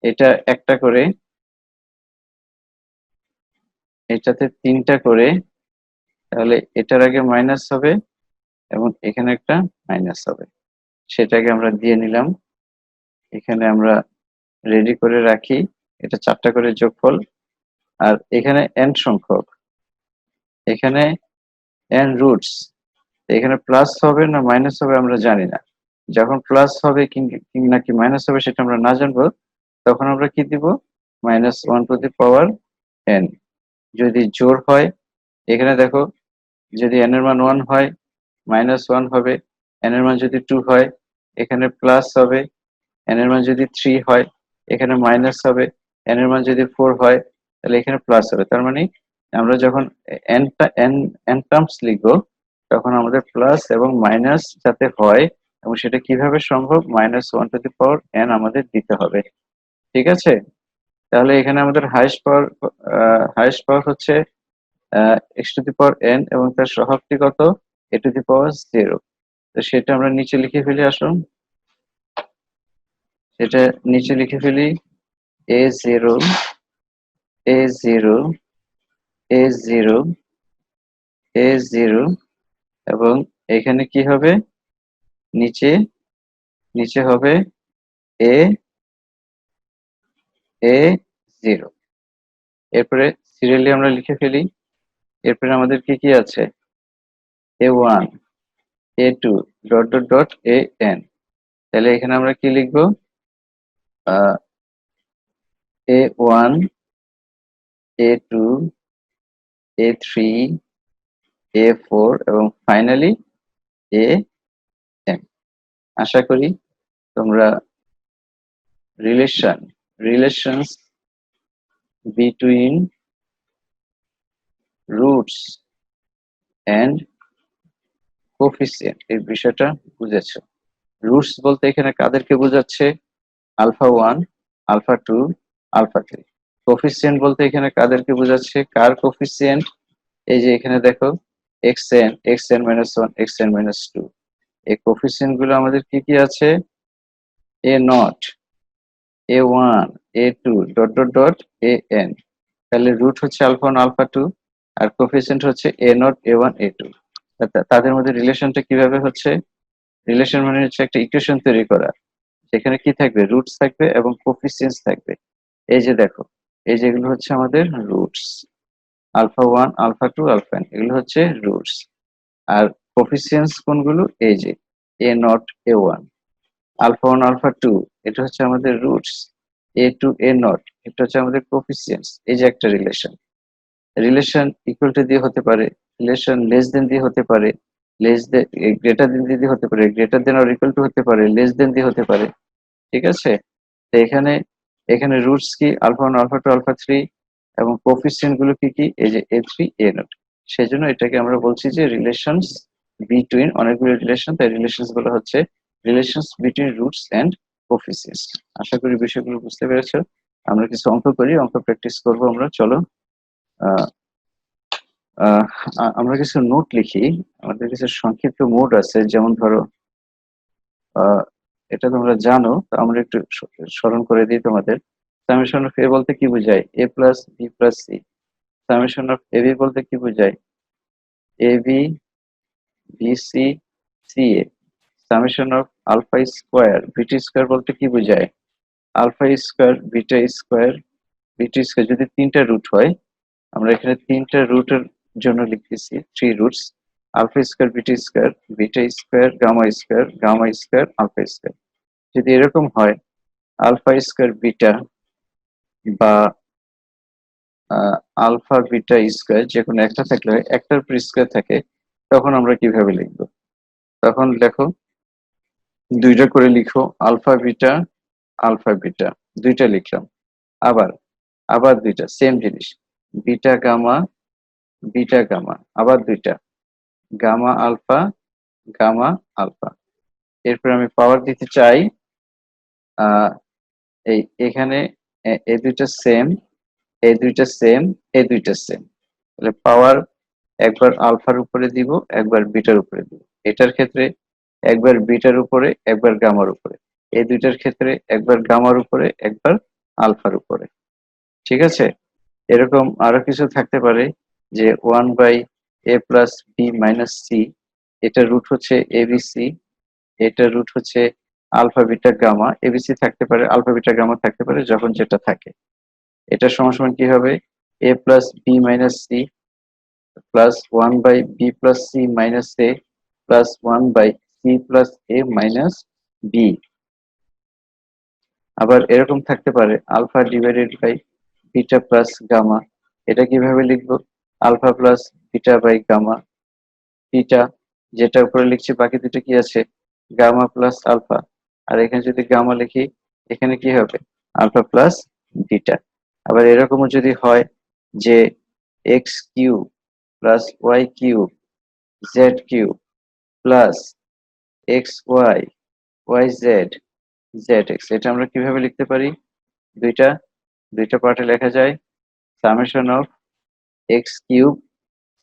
এটা একটা করে, এটাতে 3টা করে, তাহলে এটার আগে মাইনাস হবে এবং এখানে একটা মাইনাস হবে, সেটাকে আমরা দিয়ে নিলাম। এখানে আমরা রেডি করে রাখি, এটা 4টা করে যোগফল। আর এখানে n সংখ্যক, এখানে n রুটস, এখানে প্লাস হবে না মাইনাস হবে আমরা জানি না। যখন প্লাস হবে নাকি মাইনাস হবে সেটা আমরা না জানবো, তখন আমরা কি দিব? Minus 1 to the power n। যদি জোড় হয়, এখানে দেখো, যদি n এর মান 1 হয় -1 হবে, n এর মান যদি 2 হয় এখানে প্লাস হবে, n এর মান যদি 3 হয় এখানে মাইনাস হবে, n এর মান যদি 4 হয় তাহলে এখানে প্লাস হবে। তার মানে আমরা যখন n টার্মস লিখবো তখন আমাদের প্লাস এবং মাইনাস যাতে হয়, এবং সেটা কিভাবে সম্ভব? -1 টু দি পাওয়ার n আমাদের দিতে হবে। ঠিক আছে? তাহলে এখানে আমাদের হাইয়েস্ট পাওয়ার হচ্ছে x to the power n এবং তার সহগটি কত? a টু দি পাওয়ার 0। তো সেটা আমরা নিচে লিখে ফেলি, আসুন সেটা নিচে লিখে ফেলি, a0 a0 a0 a0, এবং এখানে কি হবে? নিচে নিচে হবে a a0। এরপরে সিরিয়ালি আমরা লিখে ফেলি। এরপরে আমাদের কি কি আছে? a1 a2 dot dot dot an। তাহলে এখানে আমরা কি লিখবো? a1 a2 a3 A4 এবং ফাইনালি AM। আশা করি তোমরা relations between roots and coefficient এই বিষয়টা বুঝেছো। রুটস বলতে এখানে কাদেরকে বোঝাচ্ছে? Alpha 1, alpha 2, alpha 3। কোফিসিয়েন্ট বলতে এখানে কাদেরকে বোঝাচ্ছে? কার কোফিসিয়েন্ট? এই যে এখানে দেখো xn, xn-1, xn-2। এই কোফিসিয়েন্ট গুলো আমাদের কি কি আছে? A0, A1, A2 dot dot dot an। তাহলে রুট হচ্ছে আলফা 1, আলফা 2 আর কোফিসিয়েন্ট হচ্ছে A0, A1, A2। তাদের মধ্যে রিলেশনটা কিভাবে হচ্ছে? রিলেশন মানে হচ্ছে একটা ইকুয়েশন তৈরি করা, সেখানে কি থাকবে? রুটস থাকবে এবং কোফিসিয়েন্টস থাকবে। এই যে দেখো, এই যেগুলো হচ্ছে আমাদের রুটস, আলফা 1, আলফা 2, আলফা এগুলো হচ্ছে রুটস। আর কোফিসিয়েন্টস কোনগুলো? এই যে A0, A1, আলফা 1, আলফা 2 এটা হচ্ছে আমাদের রুটস, A2, A0 এটা হচ্ছে আমাদের কোফিসিয়েন্টস। এই যে একটা রিলেশন ইকুয়াল টু দিয়ে হতে পারে, রিলেশন লেস দেন দিয়ে হতে পারে, লেস দেন গ্রেটার দেন দিয়ে হতে পারে, greater than or equal to হতে পারে, লেস দেন দিয়ে হতে পারে। ঠিক আছে? তো এখানে রুটস কি? আলফা 1, আলফা 2, আলফা 3 এবং কোফিসিয়েন্ট গুলো কি কি? এই যে A3, A0। সেজন্য এটাকে আমরা বলছি যে রিলেশনস বিটুইন, অনেকগুলো রিলেশন, তাই রিলেশনস গুলো হচ্ছে relations between roots and coefficients. আশা করি বিষয়গুলো বুঝতে পেরেছো। আমরা কিছু অঙ্ক করি, অঙ্ক প্র্যাকটিস করব আমরা। চলো আহ আহ আমরা কিছু নোট লিখি। আমাদের কিছু সংক্ষিপ্ত মোড আছে, যেমন ধরো আহ এটা তোমরা জানো, তো আমরা একটু স্মরণ করে দিই তোমাদের। সামেশন অফ এ বলতে কি বোঝায়? A+B+C। সামেশন অফ এবি বলতে কি বোঝায়? AB, BC, CA। Summation of alpha square beta square বলতে কি বোঝায়? আলফা স্কোয়ার বিটা স্কোয়ার যদি তিনটা রুট হয়, আমরা এখানে তিনটা রুটের জন্য লিখতেছি 3 roots, alpha square beta square gamma square alpha square. যদি এরকম হয় আলফা স্কোয়ার বিটা বা আলফা বিটা স্কোয়ার যে কোনো একটা থাকলে হয়, একটার উপর স্কোয়ার থাকে, তখন আমরা কিভাবে লিখবো? তখন লেখো, দুইটা করে লিখো, আলফা বিটা দুইটা লিখলাম। আবার আবার দুইটা সেম জিনিস, বিটা গামা আবার দুইটা, গামা আলফা। এরপর আমি পাওয়ার দিতে চাই, আহ এখানে এই দুইটা সেম, এই দুইটা সেম, এই দুইটা সেম। তাহলে পাওয়ার একবার আলফার উপরে দিব, একবার বিটার উপরে দিব। এটার ক্ষেত্রে একবার বিটার উপরে, একবার গামার উপরে। এই দুইটার ক্ষেত্রে একবার গামার উপরে, একবার আলফার উপরে। ঠিক আছে? এরকম আরো কিছু থাকতে পারে, যে 1/A+B-C, এটা রুট হচ্ছে ABC, এটা রুট হচ্ছে আলফা বিটা গামা। ABC থাকতে পারে, আলফা বিটা গামা থাকতে পারে, যখন যেটা থাকে। এটা সমান সমান কি হবে? A+B-C plus 1/B+C-A plus 1/C+A-B। আবার এরকম থাকতে পারে alpha divided by beta plus gamma. এটা কিভাবে লিখবো? Alpha plus beta by gamma. Beta যেটা উপরে লিখছি, বাকি দুটো কি আছে? Gamma plus alpha. আর এখানে যদি গামা লিখি, এখানে কি হবে? Alpha plus beta. আবার এরকমও যদি হয় যে x³ plus y³ z³ plus xy yz এটা আমরা কিভাবে লিখতে পারি? দুইটা দুইটা পার্টে লেখা যায়, summation of x³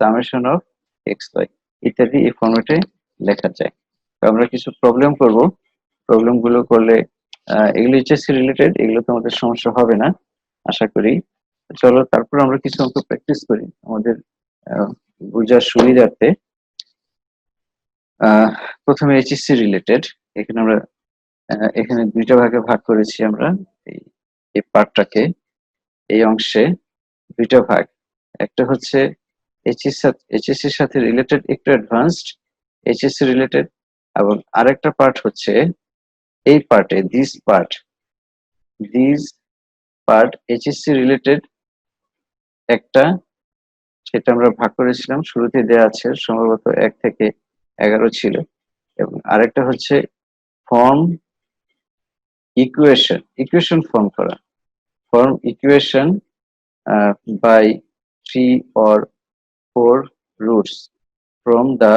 summation of xy ইত্যাদি এই ফরম্যাটে লেখা যায়। তো আমরা কিছু প্রবলেম করব, প্রবলেম গুলো করলে এগুলো এইচএসসি রিলেটেড, এগুলো তোমাদের সমস্যা হবে না আশা করি। চলো তারপর আমরা কিছু অঙ্ক প্র্যাকটিস করি আমাদের বোঝার সুবিধার্থে। প্রথমে এইচএসসি রিলেটেড, এখানে আমরা এখানে দুইটা ভাগে ভাগ করেছি আমরা এই পার্টটাকে, এই অংশে দুইটা ভাগ। একটা হচ্ছে এইচএসসির সাথে রিলেটেড, একটু অ্যাডভান্সড এইচএসসি রিলেটেড, এবং আরেকটা পার্ট হচ্ছে এই পার্টে দিস পার্ট এইচএসসি রিলেটেড একটা সেটা আমরা ভাগ করেছিলাম, শুরুতে দেওয়া আছে সম্ভবত 1 থেকে 11 ছিল। এবং আরেকটা হচ্ছে ফর্ম ইকুয়েশন ফর্ম করা, form equation by 3 or 4 roots from the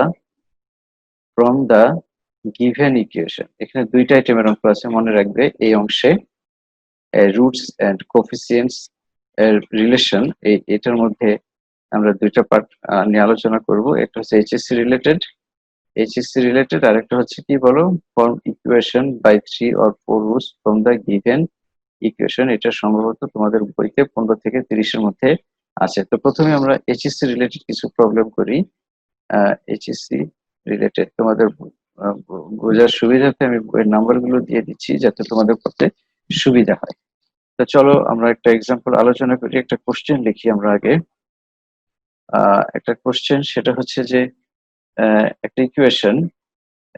given equation। এখানে দুইটা আইটেমের অঙ্ক আছে, মনে রাখবে এই অংশে রুটস এন্ড কোফিসিয়েন্টস এর রিলেশন, এটার মধ্যে আমরা দুইটা পার্ট নিয়ে আলোচনা করব। একটা হচ্ছে এইচএসসি রিলেটেড, আর একটা হচ্ছে কি বলো, form equation by 3 or 4 roots from the given equation. এটা সম্ভবত তোমাদের বইতে 15 থেকে 30 এর মধ্যে আছে। তো প্রথমে আমরা এইচএসসি রিলেটেড কিছু প্রবলেম করি। এইচএসসি রিলেটেড তোমাদের বোঝার সুবিধার্থে আমি বইয়ের নাম্বারগুলো দিয়ে দিচ্ছি যাতে তোমাদের করতে সুবিধা হয়। তো চলো আমরা একটা এক্সাম্পল আলোচনা করি, একটা কোশ্চেন লিখি আমরা আগে। একটা কোশ্চেন, সেটা হচ্ছে যে একটা ইকুয়েশন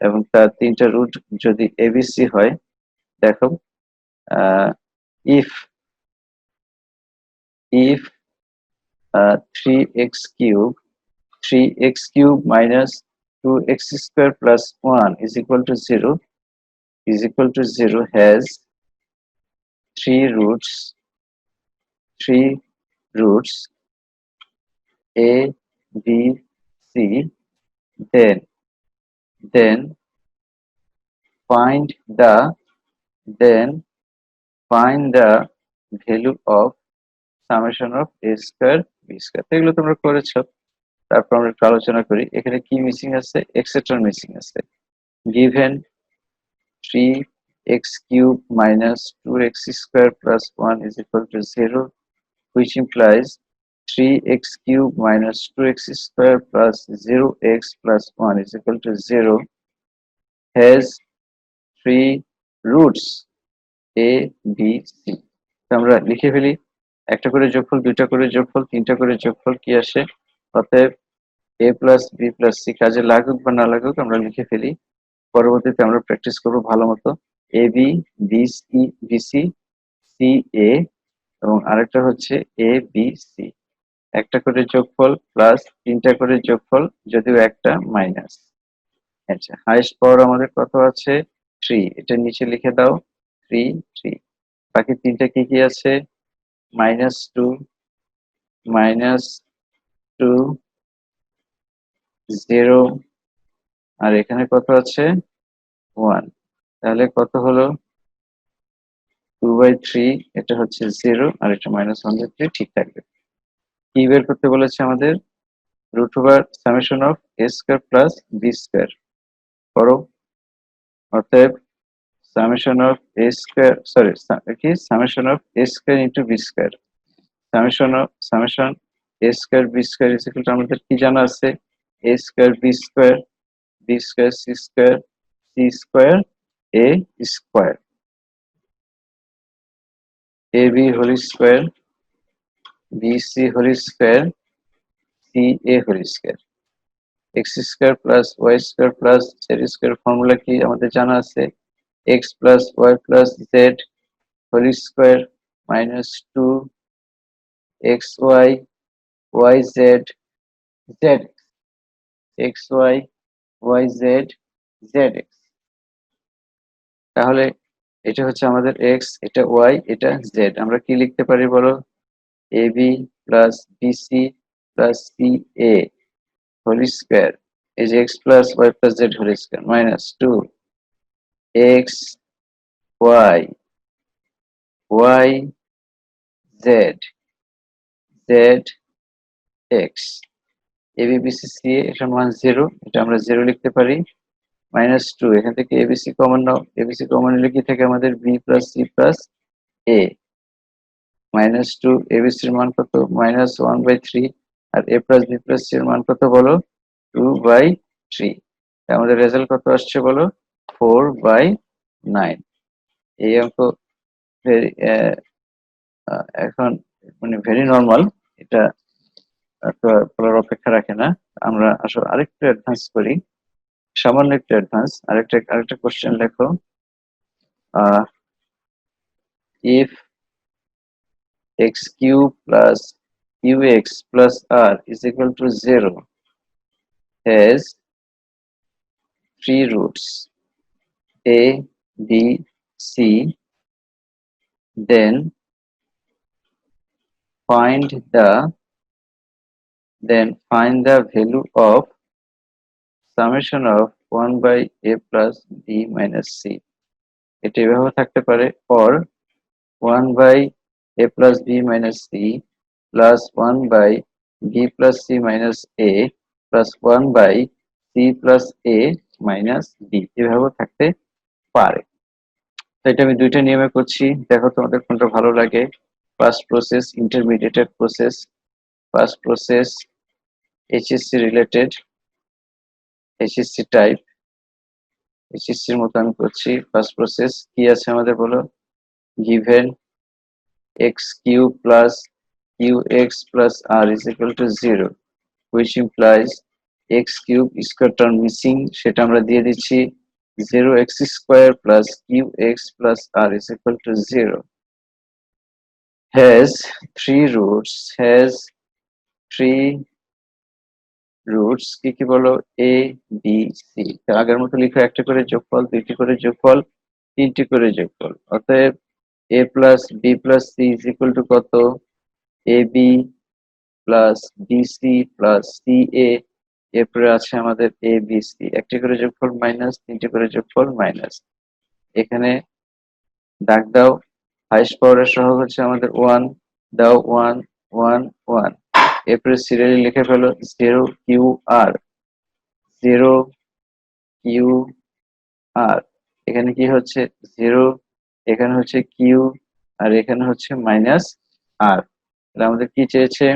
এবং তার 3টা রুট যদি এবিসি হয়, দেখো if 3x cube minus 2x square plus 1 is equal to 0 has three roots a, b, c, then find the value of summation of a square b square। তো এগুলো তোমরা করেছো। তারপর আমরা একটু আলোচনা করি, এখানে কি মিসিং আছে, এক্সেট্রা মিসিং আছে। given 3x cube minus 2x square plus 1 is equal to 0, which implies 3x cube minus 2x square plus 0x plus 1 is equal to 0 has three roots a, b, c। আমরা লিখে ফেলি, একটা করে যোগফল, দুইটা করে যোগফল, তিনটা করে যোগফল কি আসে, অতএব a plus b plus c কাজে লাগুক বা না লাগুক আমরা লিখে ফেলি। পরবর্তীতে আমরা প্র্যাকটিস করবো ভালো মতো। A b, b c, b c, c a, এবং আরেকটা হচ্ছে এ বি সি। একটা করে যোগফল প্লাস তিনটা করে যোগফল, যদিও একটা মাইনাস। আচ্ছা, হাইয়েস্ট পাওয়ার আমাদের কত আছে, 3, এটা নিচে লিখে দাও, 3। বাকি তিনটা কি কি আছে, -2, -2, 0, আর এখানে কত আছে, 1। তাহলে কত হলো, 2/3, এটা হচ্ছে 0, আর এটা -1/3, ঠিক থাকবে। কি বের করতে বলেছে আমাদের, √summation of a square plus b square করো। অতএব summation of a square, কি, summation of a square into b square, summation a square b square is equal to আমাদের কি জানা আছে, a square b square, b square c square, c square a square, ab whole square, bc whole square, ca whole square, x square plus y square plus z square formula কি আমাদের জানা আছে, x plus y plus z whole square minus 2 xy yz z xy yz zx। তাহলে এটা হচ্ছে আমাদের x, এটা y, এটা z। আমরা কি লিখতে পারি বলো, ab plus bc plus ca whole square, এই যে x plus y plus z whole square minus 2 x y y z z x। ab bc ca এটার মান 0, এটা আমরা 0 লিখতে পারি। -2, এখান থেকে এবিসি কমন নাও, এবিসি কমন নিলে কি থাকে আমাদের, বি প্লাস সি প্লাস এ। -2, এবিসির মান কত, -1/3, আর এ প্লাস বি প্লাস সি এর মান কত বলো, 2/3। আমাদের রেজাল্ট কত আসছে বলো, 4/9। এই অঙ্ক ভেরি এখন মানে ভেরি নর্মাল, এটা তো বলার অপেক্ষা রাখে না। আমরা আসলে আরেকটু অ্যাডভান্স করি, সামান্য একটু অ্যাডভান্স। আরেকটা কোশ্চেন লেখো, if x cube plus ux plus r is equal to 0 has three roots a, b, c, then find the value of summation of 1 by a plus b minus c. এটা এভাবে থাকতে পারে, or 1 by a plus b minus c plus 1 by b plus c minus a plus 1 by c plus a minus b, এভাবে থাকতে পারে। তো এটা আমি দুইটা নিয়মে করছি, দেখো তোমাদের কোনটা ভালো লাগে। First process intermediated process, first process HSC related, HSC type, এইচএসসির মতো আমি করছি। ফার্স্ট প্রসেস কি আছে আমাদের বলো, given x cube plus qx plus r is equal to 0, which implies x cube square term missing, সেটা আমরা দিয়ে দিচ্ছি 0x square plus qx plus r is equal to 0, has three roots কি কি বলো, a b c। আগের মতো লিখো, একটা করে যোগফল, দুইটি করে যোগফল, তিনটি করে যোগফল। অতএব a plus b plus c is equal to কত, ab plus bc plus ca, এরপরে আছে আমাদের abc, একটি করে যোগফল মাইনাস, তিনটি করে যোগফল মাইনাস। এখানে দাগ দাও, হাইস্ট পাওয়ারের সহগ হচ্ছে আমাদের 1, দাও 1 1 1, এরপরে সিরিয়ালি লিখে ফেলো 0 কিউ আর, 0 কিউ আর, এখানে কি হচ্ছে 0, এখানে হচ্ছে কিউ, আর এখানে হচ্ছে মাইনাস আর। তাহলে আমাদের কি চেয়েছে,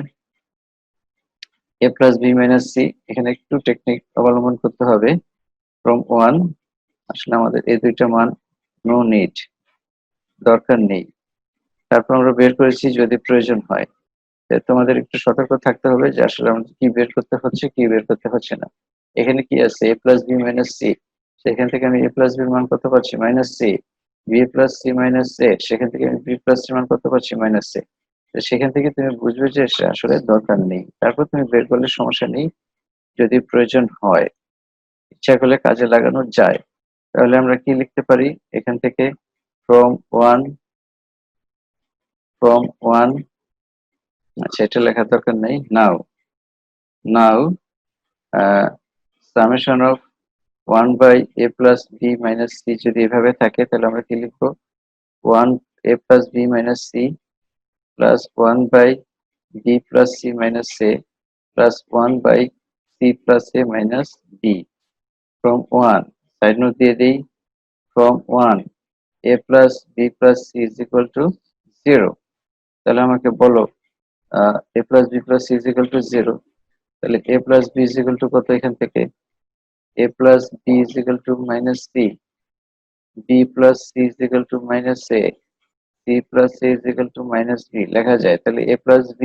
a plus b minus c। এখানে একটু টেকনিক অবলম্বন করতে হবে, ফ্রম 1, আসলে আমাদের এই দুইটা মান নো নিড, দরকার নেই। তারপর আমরা বের করেছি যদি প্রয়োজন হয়। তোমাদের একটু সতর্ক থাকতে হবে যে আসলে আমাদের কি বের করতে হচ্ছে, কি বের করতে হচ্ছে না। এখানে কি আছে, a plus b minus c, সেখান থেকে আমি a plus b এর মান কত পাচ্ছি, minus c, b plus c minus a, সেখান থেকে আমি b plus c মান কত পাচ্ছি, মাইনাস a। সেখান থেকে তুমি বুঝবে যে সে আসলে দরকার নেই, তারপর তুমি বের করলে সমস্যা নেই, যদি প্রয়োজন হয়, ইচ্ছা করলে কাজে লাগানো যায়। তাহলে আমরা কি লিখতে পারি এখান থেকে, ফ্রম ওয়ান, আচ্ছা এটা লেখার দরকার নেই। নাও summation of 1 by a plus b minus c যদি এভাবে থাকে, তাহলে আমরা কি লিখবো, 1 a plus b minus c plus 1 by b plus c minus a plus 1 by c plus a minus b from 1, side note দিয়ে দিই, from 1 a plus b plus c is equal to 0। তাহলে আমাকে বলো a plus b plus c is equal to 0, তাহলে a plus b is equal to কত, এখান থেকে a plus b is equal to minus c, b plus c is equal to minus a, c plus a is equal to minus b লেখা যায়। তাহলে a plus b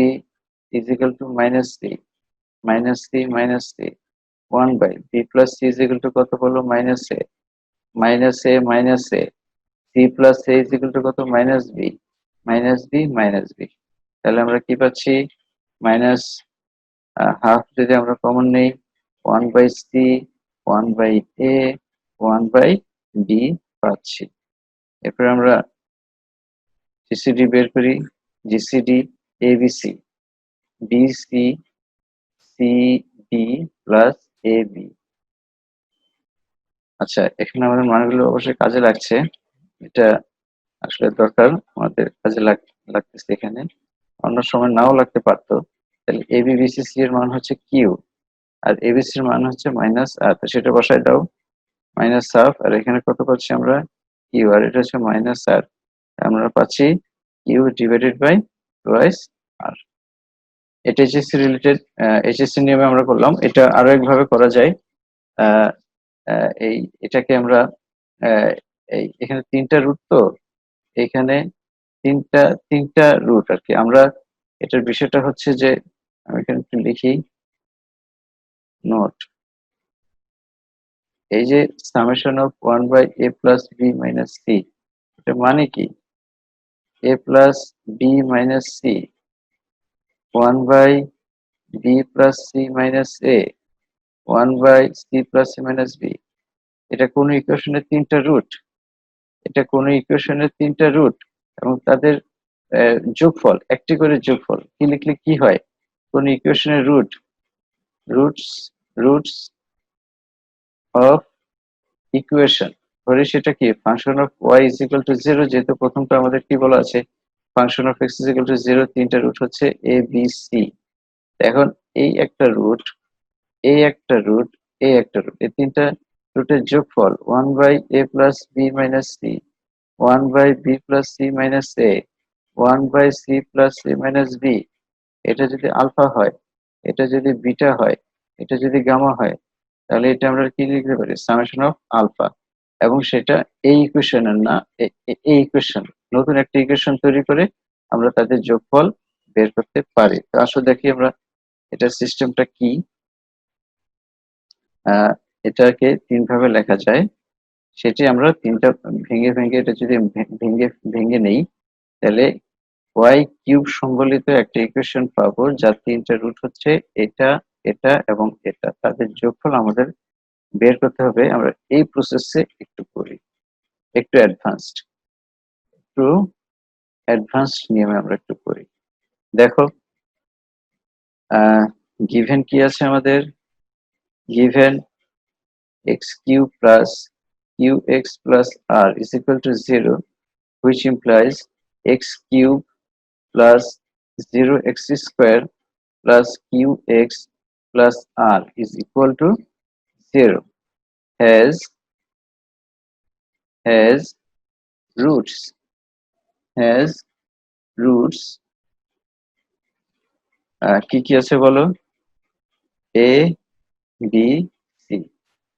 is equal to minus c, minus c minus c, 1 by b plus c is equal to কত বলো, minus a, minus a minus a, c plus a is equal to কত, minus b, minus b minus b। তাহলে আমরা কি পাচ্ছি, minus half যদি আমরা common নেই, 1 by c, 1 by a, 1 by b পাচ্ছি। এরপর আমরা জিসিডি বের করি, GCD ABC, BC CD plus AB. আচ্ছা এখানে আমাদের মানগুলো অবশ্যই কাজে লাগছে, এটা আসলে দরকার, আমাদের কাজে লাগতেছে এখানে, অন্য সময় নাও লাগতে পারতো। তাহলে এবি বিসিসি এর মান হচ্ছে কিউ, আর এবিসি এর মান হচ্ছে মাইনাস আর, তো সেটা বসাই দাও, মাইনাস হাফ, আর এখানে কত পাচ্ছি আমরা, কিউ, আর এটা হচ্ছে মাইনাস আর, আমরা পাচ্ছি কিউ ডিভাইডেড বাই টুয়াইস আর। এটা এইচএসসি রিলেটেড, এইচএসসি নিয়মে আমরা করলাম। এটা আরো একভাবে করা যায়, আহ, এটাকে আমরা এই এখানে তিনটা রুট, তো এখানে তিনটা তিনটা রুট আর কি। আমরা এটার বিষয়টা হচ্ছে যে, আমি এখানে একটু লিখি নোট, এই যে summation of 1 by a plus B minus C, এটা মানে কি, a plus B minus C 1 by b plus c minus a, 1 by c plus c minus b। এটা কোন ইকুয়েশনের তিনটা রুট, এটা কোন ইকুয়েশনের তিনটা রুট এবং তাদের যোগফল, একটি করে যোগফল কি লিখলে কি হয়? কোন ইকুয়েশনের রুটস রুটস অফ ইকুয়েশন, ধরে সেটা কি function of y is equal to 0, যেহেতু প্রথমটা আমাদের কি বলা আছে function of x is equal to 0, তিনটা রুট হচ্ছে a b c। এখন এই একটা রুট, এই একটা রুট, এই একটা রুট, এই তিনটা রুটের যোগফল 1 by a plus b minus c, 1 by b plus c minus a, 1 by c plus c minus b। এটা যদি আলফা হয়, এটা যদি বিটা হয়, এটা যদি গামা হয়, তাহলে এটা আমরা কি লিখতে পারি সামেশন অফ আলফা। এবং সেটা এই ইকুয়েশনের না, এই ইকুয়েশন, নতুন একটা ইকুয়েশন তৈরি করে আমরা তাদের যোগফল বের করতে পারি। তো আসলে দেখি আমরা এটা সিস্টেমটা কি। এটাকে তিন ভাবে লেখা যায়, সেটি আমরা তিনটা ভেঙে ভেঙে, এটা যদি ভেঙে ভেঙে নেই তাহলে y কিউব সংবলিত একটা ইকুয়েশন পাবো যার তিনটা রুট হচ্ছে এটা, এটা এবং এটা, তাদের যোগফল আমাদের বের করতে হবে। আমরা এই প্রসেসে একটু করি, একটু অ্যাডভান্সড নিয়মে আমরা একটু করি। দেখো গিভেন কি আছে আমাদের, given x cube plus qx plus r is equal to 0, which implies x cube plus 0x square plus qx plus r is equal to 0, has roots, has roots কি কি আছে বলো, a b c।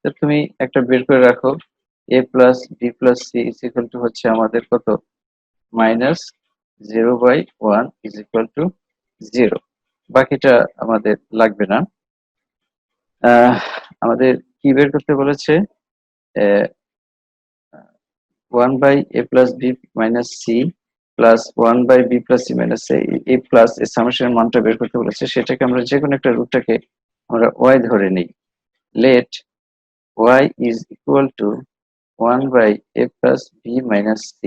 তো তুমি একটা বের করে রাখো, a plus b plus c is equal two হচ্ছে আমাদের কত, মাইনাস 0/1 ইজ ইকুয়াল টু 0। বাকিটা আমাদের লাগবে না। আমাদের কি বের করতে বলেছে, 1 by a plus b minus c plus 1 by b plus c minus a plus এর সামেশনের মানটা বের করতে বলেছে। সেটাকে আমরা যে কোনো একটা রুটটাকে আমরা y ধরে নিই। Let y is equal to 1 by a plus b minus c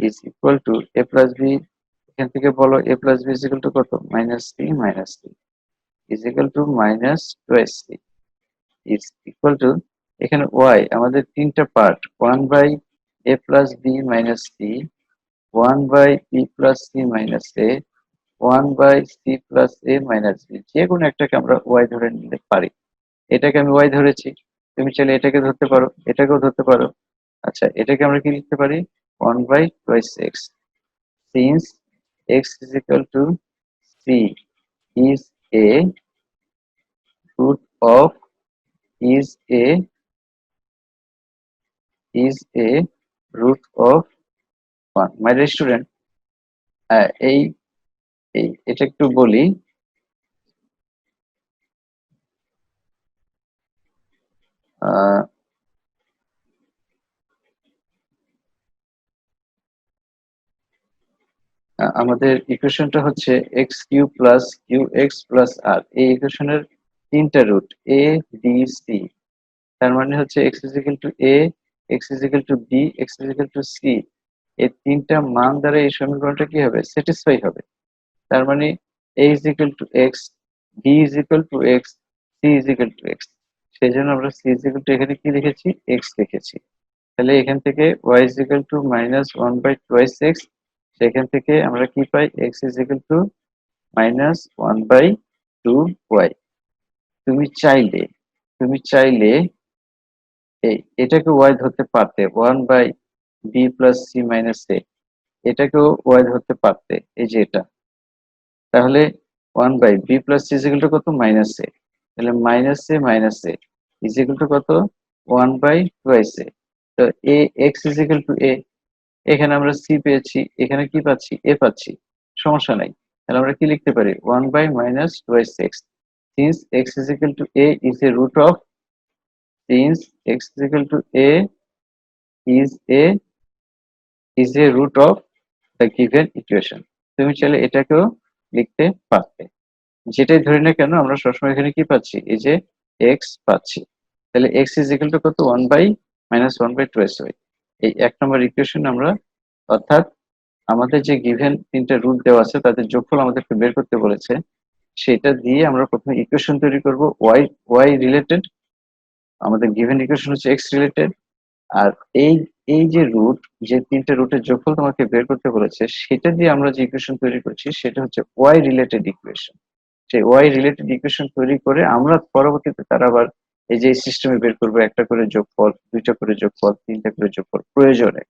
is equal to a plus b, এখান থেকে বলো a plus b is equal to কত, minus c is equal to minus 2c is equal to, এখানে y আমাদের তিনটা part, 1 by a plus b minus c, 1 by b plus c minus a, 1 by c plus a minus b। যে কোনো একটাকে আমরা y ধরে নিতে পারি। এটাকে আমি y ধরেছি, তুমি চাইলে এটাকে ধরতে পারো, এটাকেও ধরতে পারো। আচ্ছা, এটাকে আমরা কি লিখতে পারি, 1 by 2x, since x is equal to c is a root of is a root of 1। My dear student, এই এই এটা একটু বলি, আমাদের ইকুয়েশনটা হচ্ছে x cube plus qx plus r। এই ইকুয়েশনের তিনটা রুট a b c, তার মানে হচ্ছে x is equal to a, x is equal to b, x is equal to c। এই তিনটা মান দ্বারা এই সমীকরণটা কি হবে, স্যাটিসফাই হবে। তার মানে a is equal to x, b is equal to x, c is equal to x। সেই জন্য আমরা c is equal to এখানে কি লিখেছি, x লিখেছি। তাহলে এখান থেকে y is equal to minus 1 by 2x, সেখান থেকে আমরা কি পাই, x is equal to minus 1 by 2y। তুমি চাইলে, তুমি চাইলে এটাকে y ধরতে পারতে, 1 by b plus c minus a, এটাকেও y ধরতে পারতে, এই যে এটা। তাহলে 1 by b plus c is equal to কত, মাইনাস a। তাহলে minus a is equal to কত, 1 বাই 2a। তো a x is equal to a, এখানে আমরা c পেয়েছি, এখানে কি পাচ্ছি, a পাচ্ছি, সমস্যা নাই। তাহলে আমরা কি লিখতে পারি, 1 by minus 2x, since x is equal to a is a root of, since x is equal to a is a root of the given equation। তুমি চাইলে এটাকেও লিখতে পারবে। যেটাই ধরি না কেন আমরা সবসময় এখানে কি পাচ্ছি, এই যে এক্স পাচ্ছি। তাহলে এক্স ইজ ইকুয়াল টু কত, 1/-1/2sy। এই 1 নম্বর ইকুয়েশন আমরা, অর্থাৎ আমাদের যে গিভেন তিনটা রুট দেওয়া আছে তাদের যোগফল আমাদেরকে বের করতে বলেছে, সেটা দিয়ে আমরা প্রথমে ইকুয়েশন তৈরি করব ওয়াই রিলেটেড। আমাদের গিভেন ইকুয়েশন হচ্ছে এক্স রিলেটেড। আর এই এই যে রুট, যে তিনটা রুটের যোগফল তোমাকে বের করতে বলেছে, সেটা দিয়ে আমরা যে ইকুয়েশন তৈরি করছি সেটা হচ্ছে ওয়াই রিলেটেড ইকুয়েশন। সেই ওয়াই রিলেটেড ইকুয়েশন তৈরি করে আমরা পরবর্তীতে তার আবার এই যে সিস্টেমে বের করবো, একটা করে যোগফল, দুইটা করে যোগফল, তিনটা করে যোগফল, প্রয়োজনে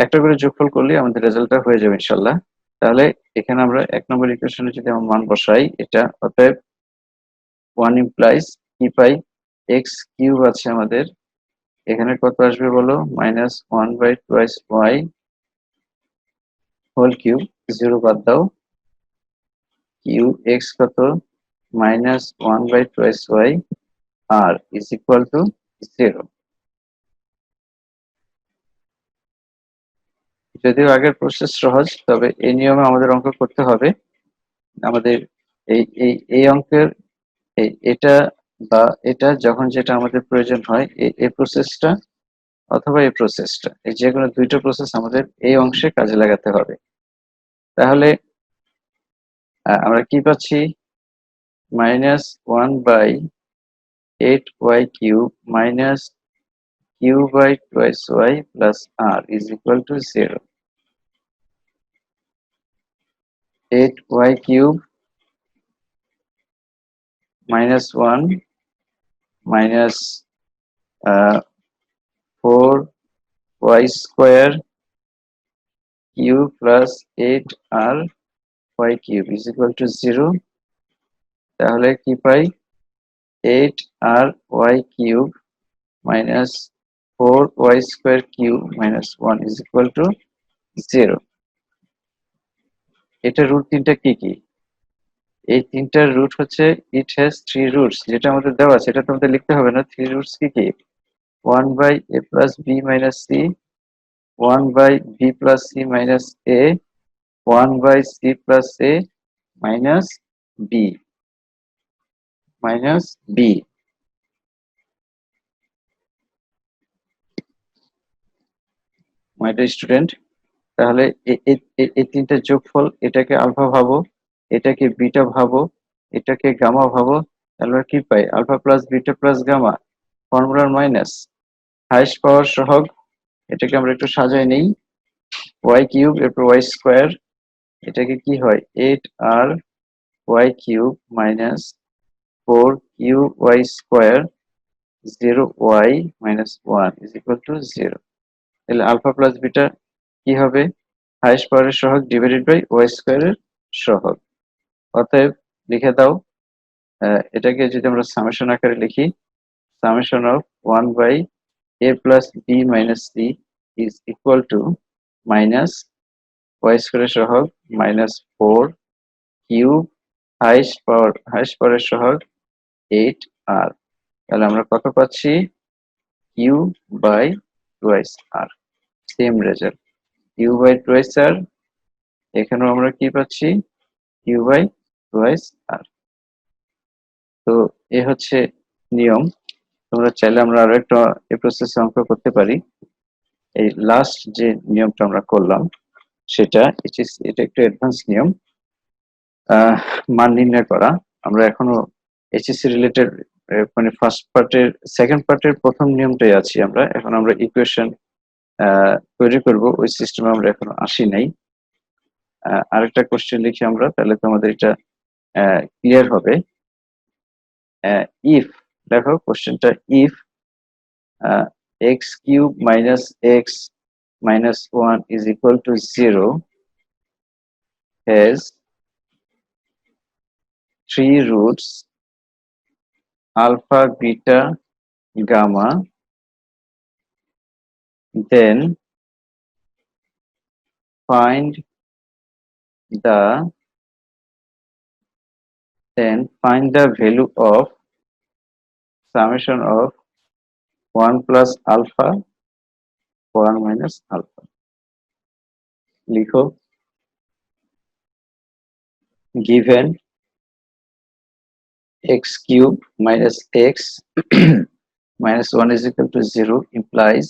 একটা করে যোগফল করলে আমাদের রেজাল্টটা হয়ে যাবে ইনশাল্লাহ। তাহলে এখানে আমরা 1 নম্বর ইকুয়েশনে যদি আমরা মান বসাই, এটা অতএব 1 ইমপ্লাইজ কি পাই, এক্স কিউব আছে আমাদের, এখানে কত আসবে বলো, -1/2y হোল কিউব, 0 বাদ দাও, কিউ এক্স কত, -1/2y R is equal to 0। যদিও আগের প্রসেস সহজ, তবে এই নিয়মে আমাদের অঙ্ক করতে হবে। আমাদের এই অঙ্কের এটা বা এটা যখন যেটা আমাদের প্রয়োজন হয়, এই প্রসেসটা অথবা এই প্রসেসটা, এই যে কোনো দুইটা প্রসেস আমাদের এই অংশে কাজে লাগাতে হবে। তাহলে আমরা কি পাচ্ছি, -1/8y³ q/2y plus r is equal to 0. 8y³ -1 minus 4y² q plus 8ry³ is equal to 0. তাহলে কি পাই, 8ry³ minus 4y² minus 1 is equal to 0. এটা রুট তিনটা কি কি, এই তিনটার রুট হচ্ছে ইট হ্যাজ 3 রুটস, যেটা আমাদের দেওয়া আছে এটা তোমাদের লিখতে হবে না। 3 রুটস কি কি, 1/a plus b minus c, 1/b plus c minus a, 1/c plus a minus b minus b। My dear student, তাহলে এই তিনটা যোগফল, এটাকে আলফা ভাবো, এটাকে বিটা ভাবো, এটাকে গামা ভাবো, তাহলে আমরা কি পাই, alpha plus beta plus gamma, ফর্মুলার মাইনাস হাইয়েস্ট পাওয়ার সহগ, এটাকে আমরা একটু সাজাই নেই, y³ এরপর y², এটাকে কি হয় 8ry³ minus 4qy², 0y minus 1 is equal to 0। তাহলে আলফা প্লাস বিটা কি হবে, হাইয়েস্ট পাওয়ারের সহগ ডিভাইডেড বাই y² এর সহগ। অতএব লিখে দাও, এটাকে যদি আমরা সামেশন আকারে লিখি, summation of 1/a plus b minus c is equal to minus y² এর সহগ -4 কিউব হাইয়েস্ট পাওয়ারের সহগ 8r। তাহলে আমরা কত পাচ্ছি, q/2r, সেম রেজাল্ট, q/2r। এখানেও আমরা কি পাচ্ছি, q/2r। তো এ হচ্ছে নিয়ম। তোমরা চাইলে আমরা আরো একটা এই প্রসেসে অঙ্ক করতে পারি। এই লাস্ট যে নিয়মটা আমরা করলাম সেটা এটা একটু অ্যাডভান্স নিয়ম, মান নির্ণয় করা। আমরা এখনো এইচএসসি রিলেটেড মানে ফার্স্ট পার্টের, সেকেন্ড পার্টের প্রথম নিয়মটাই আছি আমরা। এখন আমরা ইকুয়েশন তৈরি করব, ওই সিস্টেমে আমরা এখনো আসি নাই। আরেকটা কোশ্চেন লিখি আমরা, তাহলে তোমাদের এটা ক্লিয়ার হবে। ইফ, দেখো কোশ্চেনটা, if x³ minus x minus 1 is equal to 0 has 3 roots alpha, beta, gamma, then find the value of summation of 1 plus alpha 1 minus alpha। লিখো। given x cube minus x minus 1 is equal to 0 implies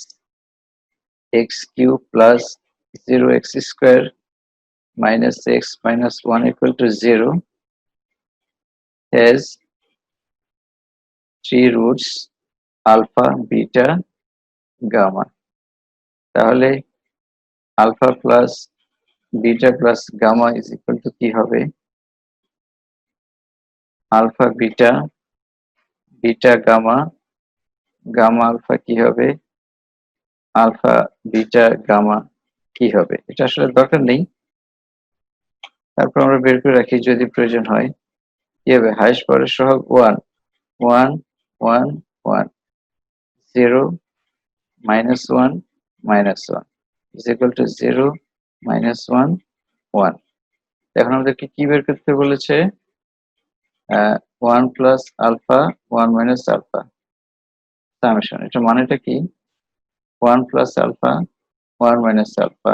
x cube plus 0x square minus x minus 1 equal to 0 has three roots alpha, beta, gamma. তাহলে alpha plus beta plus gamma is equal to কি হবে? alpha beta, beta gamma, gamma alpha কি হবে? alpha beta gamma কি হবে? এটা আসলে দরকার নেই, তারপর আমরা বের করে রাখি যদি প্রয়োজন হয়। কি হবে? হাইয়েস্ট পাওয়ারের সহগ 1 1 1 1 0 minus 1 minus 1 is equal to 0 minus 1 1। এখন আমাদেরকে কি বের করতে বলেছে? 1 plus alpha 1 minus alpha summation. এটা মানেটা কি? 1 plus alpha 1 minus alpha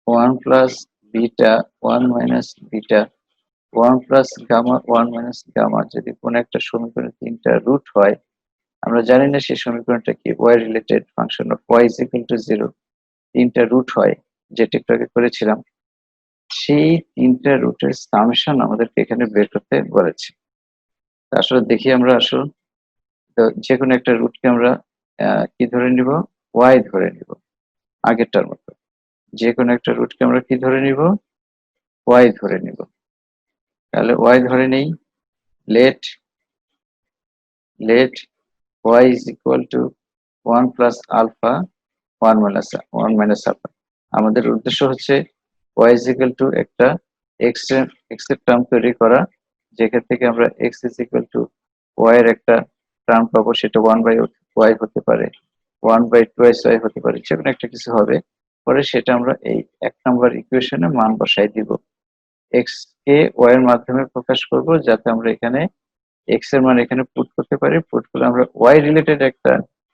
1 plus beta 1 minus beta 1 plus gamma 1 minus gamma যদি কোনো একটা সমীকরণের তিনটা রুট হয়, আমরা জানি না সেই সমীকরণটা কি y related function of y is equal to 0 তিনটা রুট হয়, যেটা একটু আগে করেছিলাম, সেই তিনটা রুটের সামেশন আমাদেরকে এখানে বের করতে বলেছে। আসলে দেখি আমরা আসলে তো যে কোনো একটা রুটকে আমরা কি ধরে নিব? y ধরে নিব আগেরটার মতো। যে কোনো একটা রুটকে আমরা কি ধরে নিব? y ধরে নিব। তাহলে y ধরে নেই। let y is equal to 1 plus alpha 1 minus alpha। আমাদের উদ্দেশ্য হচ্ছে y is equal to একটা x এর টার্ম তৈরি করা, যেখান থেকে আমরা x is equal to y এর একটা টার্ম পাবো, সেটা 1/y হতে পারে, 1/2y হতে পারে, যে কোনো একটা কিছু হবে। পরে সেটা আমরা এই 1 নম্বর ইকুয়েশনে মান বসাই দিব। x কে y এর মাধ্যমে প্রকাশ করব, যাতে আমরা এখানে x এর মান এখানে পুট করতে পারি। পুট করলে আমরা y রিলেটেড একটা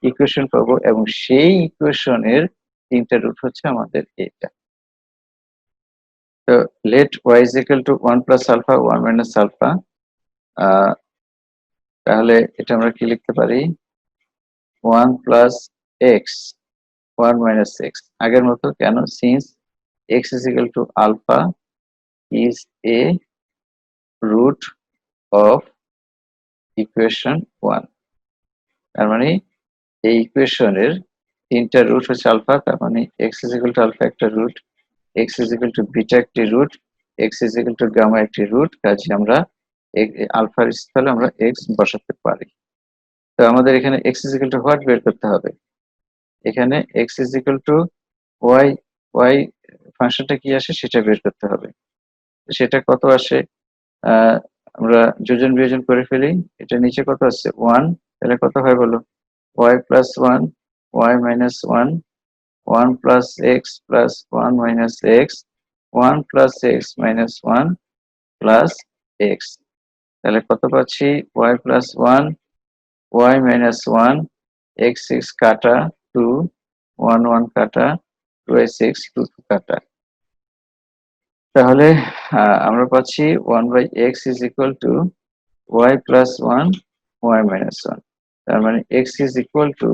ইকুয়েশন পাবো, এবং সেই ইকুয়েশনের তিনটা রুট হচ্ছে আমাদের এটা। তো let y is equal to 1 plus alpha 1 minus alpha, তাহলে এটা আমরা কি লিখতে পারি? 1 plus x 1 minus x আগের মতো। কেন? since x is equal to alpha is a root of equation 1, তার মানে এই ইকুয়েশনের তিনটা রুট হচ্ছে আলফা, তার মানে x is equal to alpha একটা রুট, x is equal to beta একটি রুট, x is equal to gamma একটি রুট। কাজে আমরা আলফার স্থলে আমরা x বসাতে পারি। তো আমাদের এখানে x is equal to what বের করতে হবে? এখানে x is equal to y, y ফাংশনটা কি আসে সেটা বের করতে হবে। সেটা কত আসে? আমরা যোজন বিয়োজন করে ফেলি। এটা নিচে কত আসছে? 1, তাহলে কত হয় বলো? y plus 1 y minus 1 1 plus x plus 1 minus x 1 plus x minus 1 plus x। তাহলে কত পাচ্ছি? y plus 1 y minus 1 x 6 কাটা 2 1 1 কাটা 2 6 2 2 কাটা। তাহলে আমরা পাচ্ছি 1/x is equal to y plus 1 y minus 1, তার মানে x is equal to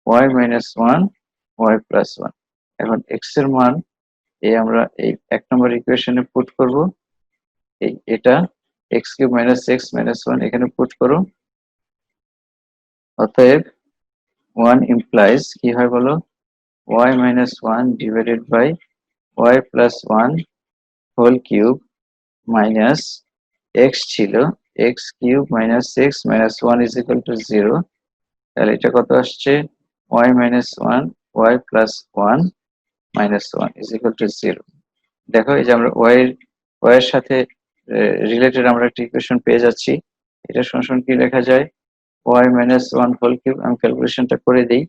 y minus 1 y plus 1। এখন x এর মান আমরা এই 1 নম্বর ইকুয়েশনে পুট করব। এটা x cube minus x minus 1 এখানে পুট করো। অতএব 1 implies কি হয় বলো? y minus 1 divided by y plus 1 whole cube minus x ছিল x cube minus x minus 1 is equal to 0। তাহলে এটা কত আসছে? y minus 1 y plus 1 minus 1 is equal to 0। দেখো এই যে আমরা y এর সাথে রিলেটেড আমরা একটা ইকুয়েশন পেয়ে যাচ্ছি। এটা সমান কি লেখা যায়? y minus 1 হোল কিউব, আমি ক্যালকুলেশনটা করে দেই।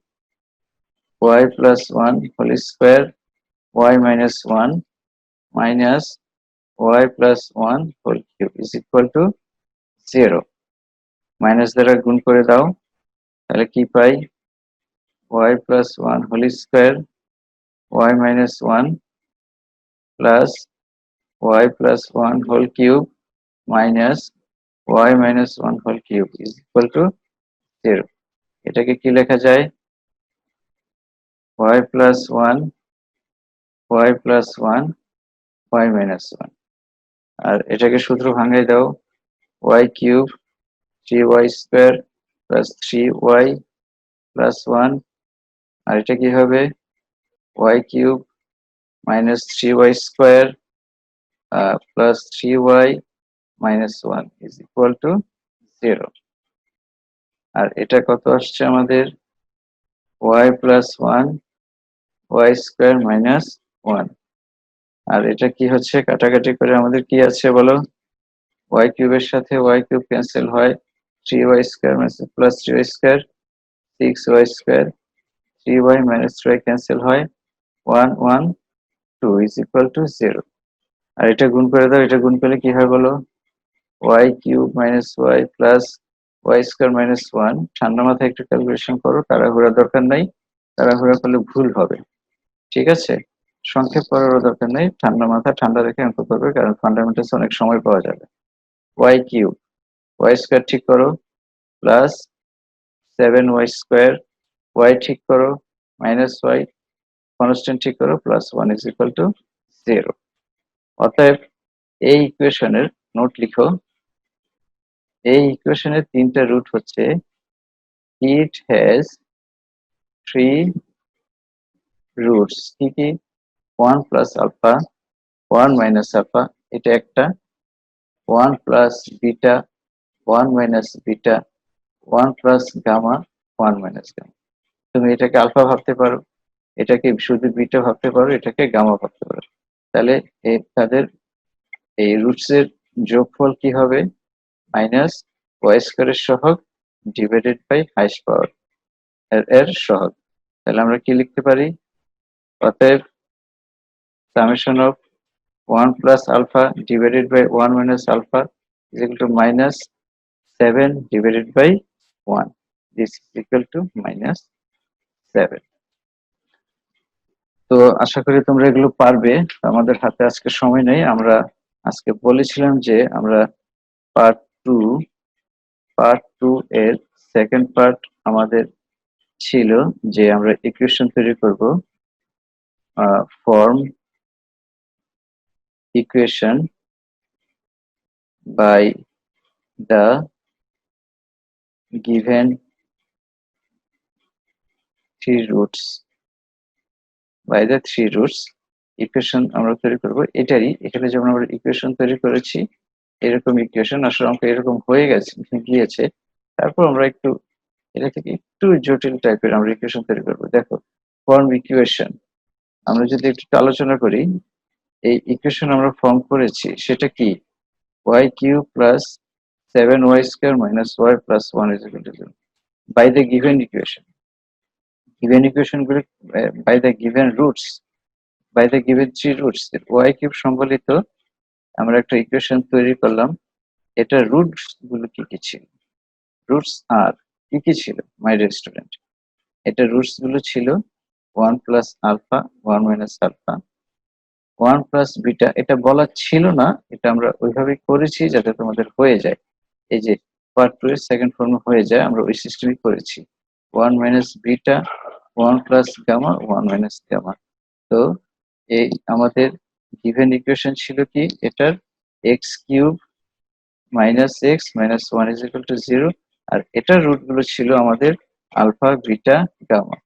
y plus 1 whole square y minus 1 minus y plus 1 whole cube is equal to 0। Minus দ্বারা গুণ করে দাও, তাহলে কি পাই? y plus 1 whole square y minus 1 plus y plus 1 whole cube minus y minus 1 whole cube is equal to 0. এটাকে কি লেখা যায়? y plus 1 y plus 1 y minus 1, আর এটাকে সূত্র ভাঙাই দাও, y cube 3y square plus 3y plus 1, আর এটা কি হবে? y cube minus 3y square plus 3y minus 1 is equal to 0। আর এটা কত আসছে আমাদের? y plus 1 y square minus 1, আর এটা কি হচ্ছে? কাটাকাটি করে আমাদের কি আছে বলো? y কিউবের সাথে y কিউব ক্যান্সেল হয়, 3y square plus 3y square 6y square, 3y minus 3y cancel হয়, 1 1 2 ইজ ইকুয়াল টু 0। আর এটা গুণ করে দাও, এটা গুণ করলে কি হয় বলো? y cube minus y plus y square minus 1। ঠান্ডা মাথায় একটু ক্যালকুলেশন করো, তাড়াহুড়া দরকার নাই, তাড়াহুড়া করলে ভুল হবে, ঠিক আছে? সংক্ষেপ করারও দরকার নেই, ঠান্ডা মাথা ঠান্ডা রেখে অঙ্ক করবে, কারণ ফান্ডামেন্টালস অনেক সময় পাওয়া যাবে। y কিউব y স্কয়ার ঠিক করো প্লাস 7y স্কয়ার, y ঠিক করো মাইনাস y কনস্ট্যান্ট ঠিক করো প্লাস 1 ইজ ইকুয়াল টু 0। অতএব এই ইকুয়েশনের নোট লিখো, এই ইকুয়েশনের তিনটা রুট হচ্ছে it has three roots, কি কি? 1 প্লাস আলফা, 1 মাইনাস আলফা, এটা একটা, 1 plus beta, 1 minus beta, 1 plus gamma, 1 minus gamma. তুমি এটাকে আলফা ভাবতে পারো, এটাকে শুধু বিটা ভাবতে পারো, এটাকে গামা ভাবতে পারো। তাহলে তাদের এই রুটস এর যোগফল কি হবে? মাইনাস ওয়াই স্কয়ারের সহগ ডিভাইডেড বাই হাইস্ট পাওয়ার এর সহগ। তাহলে আমরা কি লিখতে পারি? অতএব summation of 1 plus alpha divided by 1 minus alpha is equal to minus 7 divided by 1. This is equal to minus 7. তো আশা করি তোমরা এগুলো পারবে। আমাদের হাতে আজকে সময় নেই, আমরা আজকে বলেছিলাম যে আমরা পার্ট 2 এর সেকেন্ড পার্ট আমাদের ছিল যে আমরা ইকুয়েশন তৈরি করব, form equation by the given three roots, by the three roots equation আমরা তৈরি করব। এটারই এখানে যেমন আমরা ইকুয়েশন তৈরি করেছি, এরকম ইকুয়েশন আসলে অঙ্ক এরকম হয়ে গিয়েছে, তারপর আমরা একটু এটা থেকে একটু জটিল টাইপের আমরা ইকুয়েশন তৈরি করব। দেখো, ফর্ম ইকুয়েশন আমরা যদি একটু আলোচনা করি, এই ইকুয়েশন আমরা ফর্ম করেছি সেটা কি? y cube plus 7y square minus y plus 1 is equal to 0 by the given equation. Given ইকুয়েশনগুলো by the given roots, by the given three roots, y cube সম্বলিত আমরা একটা ইকুয়েশন তৈরি করলাম। এটা রুটস গুলো কি কি ছিল? রুটস আর কি কি ছিল মাই ডিয়ার স্টুডেন্ট? এটা রুটস গুলো ছিল 1 plus alpha, 1 minus alpha, 1 plus beta. এটা বলা ছিল না, এটা আমরা ওইভাবে করেছি যাতে তোমাদের হয়ে যায়, এই যে পার্ট 2 এর সেকেন্ড ফর্মে হয়ে যায়, আমরা ওই সিস্টেমই করেছি। 1 minus beta, 1 plus gamma, 1 minus gamma. তো এই আমাদের গিভেন ইকুয়েশন ছিল কি? এটার x cube minus x minus 1 is equal to 0, আর এটার রুট গুলো ছিল আমাদের আলফা, বিটা, গামা।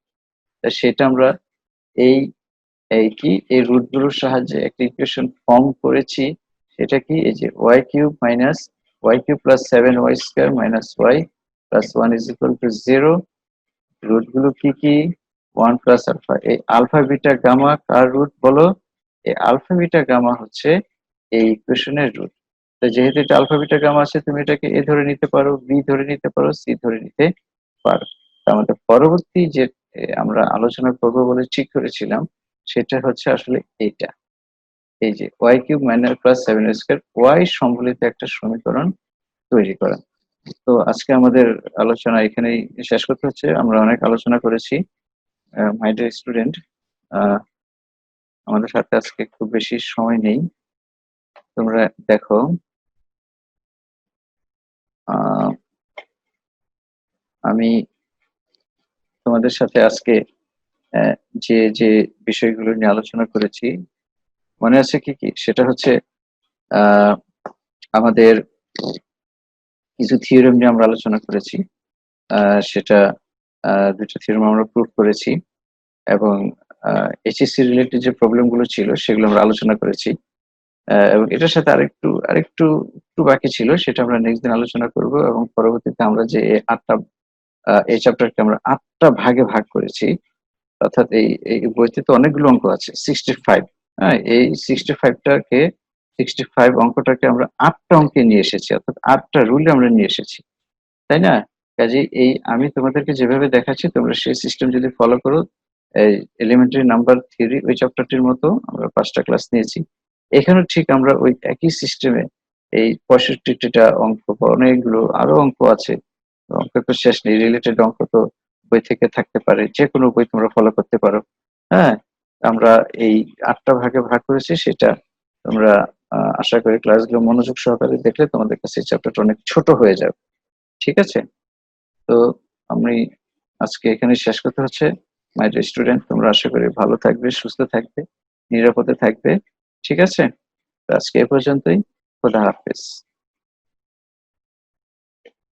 তা সেটা আমরা এই এই রুট গুলোর সাহায্যে একটা ইকুয়েশন ফর্ম করেছি। সেটা কি? এই যে y cube minus y cube plus 7y square minus y plus 1 is equal to 0। Root গুলো কি কি? 1 প্লাস আলফা। এই আলফা, বিটা, গামা কার রুট বলো? এই আলফা, বিটা, গামা হচ্ছে এই ইকুয়েশনের রুট। তো যেহেতু এটা আলফা, বিটা, গামা আছে, তুমি এটাকে এ ধরে নিতে পারো, বি ধরে নিতে পারো, সি ধরে নিতে পারো। আমাদের পরবর্তী যে আমরা আলোচনা করব বলে ঠিক করেছিলাম সেটা হচ্ছে আসলে এইটা, এই যে y cube minus plus 7y square y সম্বলিত একটা সমীকরণ তৈরি করা। তো আজকে আমাদের আলোচনা এখানেই শেষ করতে হচ্ছে। আমরা অনেক আলোচনা করেছি মাই ডিয়ার স্টুডেন্ট, আমাদের সাথে আজকে খুব বেশি সময় নেই। তোমরা দেখো, আহ, আমি তোমাদের সাথে আজকে আহ, যে যে বিষয়গুলো নিয়ে আলোচনা করেছি, মনে আছে কি কি? সেটা হচ্ছে আহ আমাদের কিছু থিওরেম নিয়ে আমরা আলোচনা করেছি। সেটা দুটো থিওরেম আমরা প্রুভ করেছি, এবং এইচএসসি রিলেটেড যে প্রবলেম গুলো ছিল সেগুলো আমরা আলোচনা করেছি। এবং এটার সাথে আরেকটু আরেকটু একটু বাকি ছিল, সেটা আমরা নেক্সট দিন আলোচনা করব। এবং পরবর্তীতে আমরা যে আটটা এই চ্যাপ্টারকে আমরা আটটা ভাগে ভাগ করেছি, অর্থাৎ এই এই বইতে তো অনেকগুলো অঙ্ক আছে, 65। হ্যাঁ, এই 65 অঙ্কটাকে আমরা আটটা অঙ্কে নিয়ে এসেছি, অর্থাৎ আটটা রুলে আমরা নিয়ে এসেছি, তাই না? কাজেই এই আমি তোমাদেরকে যেভাবে দেখাচ্ছি তোমরা সেই সিস্টেম যদি ফলো করো, এই এলিমেন্টারি নাম্বার থিওরি ওই চ্যাপ্টারটির মতো আমরা 5টা ক্লাস নিয়েছি। এখানেও ঠিক আমরা ওই একই সিস্টেমে এই 65টা অঙ্ক বা অনেকগুলো আরো অঙ্ক আছে। অঙ্ক তো শেষ নেই, রিলেটেড অঙ্ক তো বই থেকে থাকতে পারে, যে কোনো বই তোমরা ফলো করতে পারো। হ্যাঁ, আমরা এই আটটা ভাগে ভাগ করেছি, সেটা তোমরা আশা করি ক্লাসগুলো মনোযোগ সহকারে দেখলে তোমাদের কাছে এই চ্যাপ্টারটা অনেক ছোট হয়ে যাবে। ঠিক আছে? তো আমি আজকে এখানে শেষ করতে হচ্ছে। মাই ডিয়ার স্টুডেন্ট, তোমরা আশা করি ভালো থাকবে, সুস্থ থাকবে, নিরাপদে থাকবে। ঠিক আছে? তো আজকে এ পর্যন্তই। খোদা হাফেজ।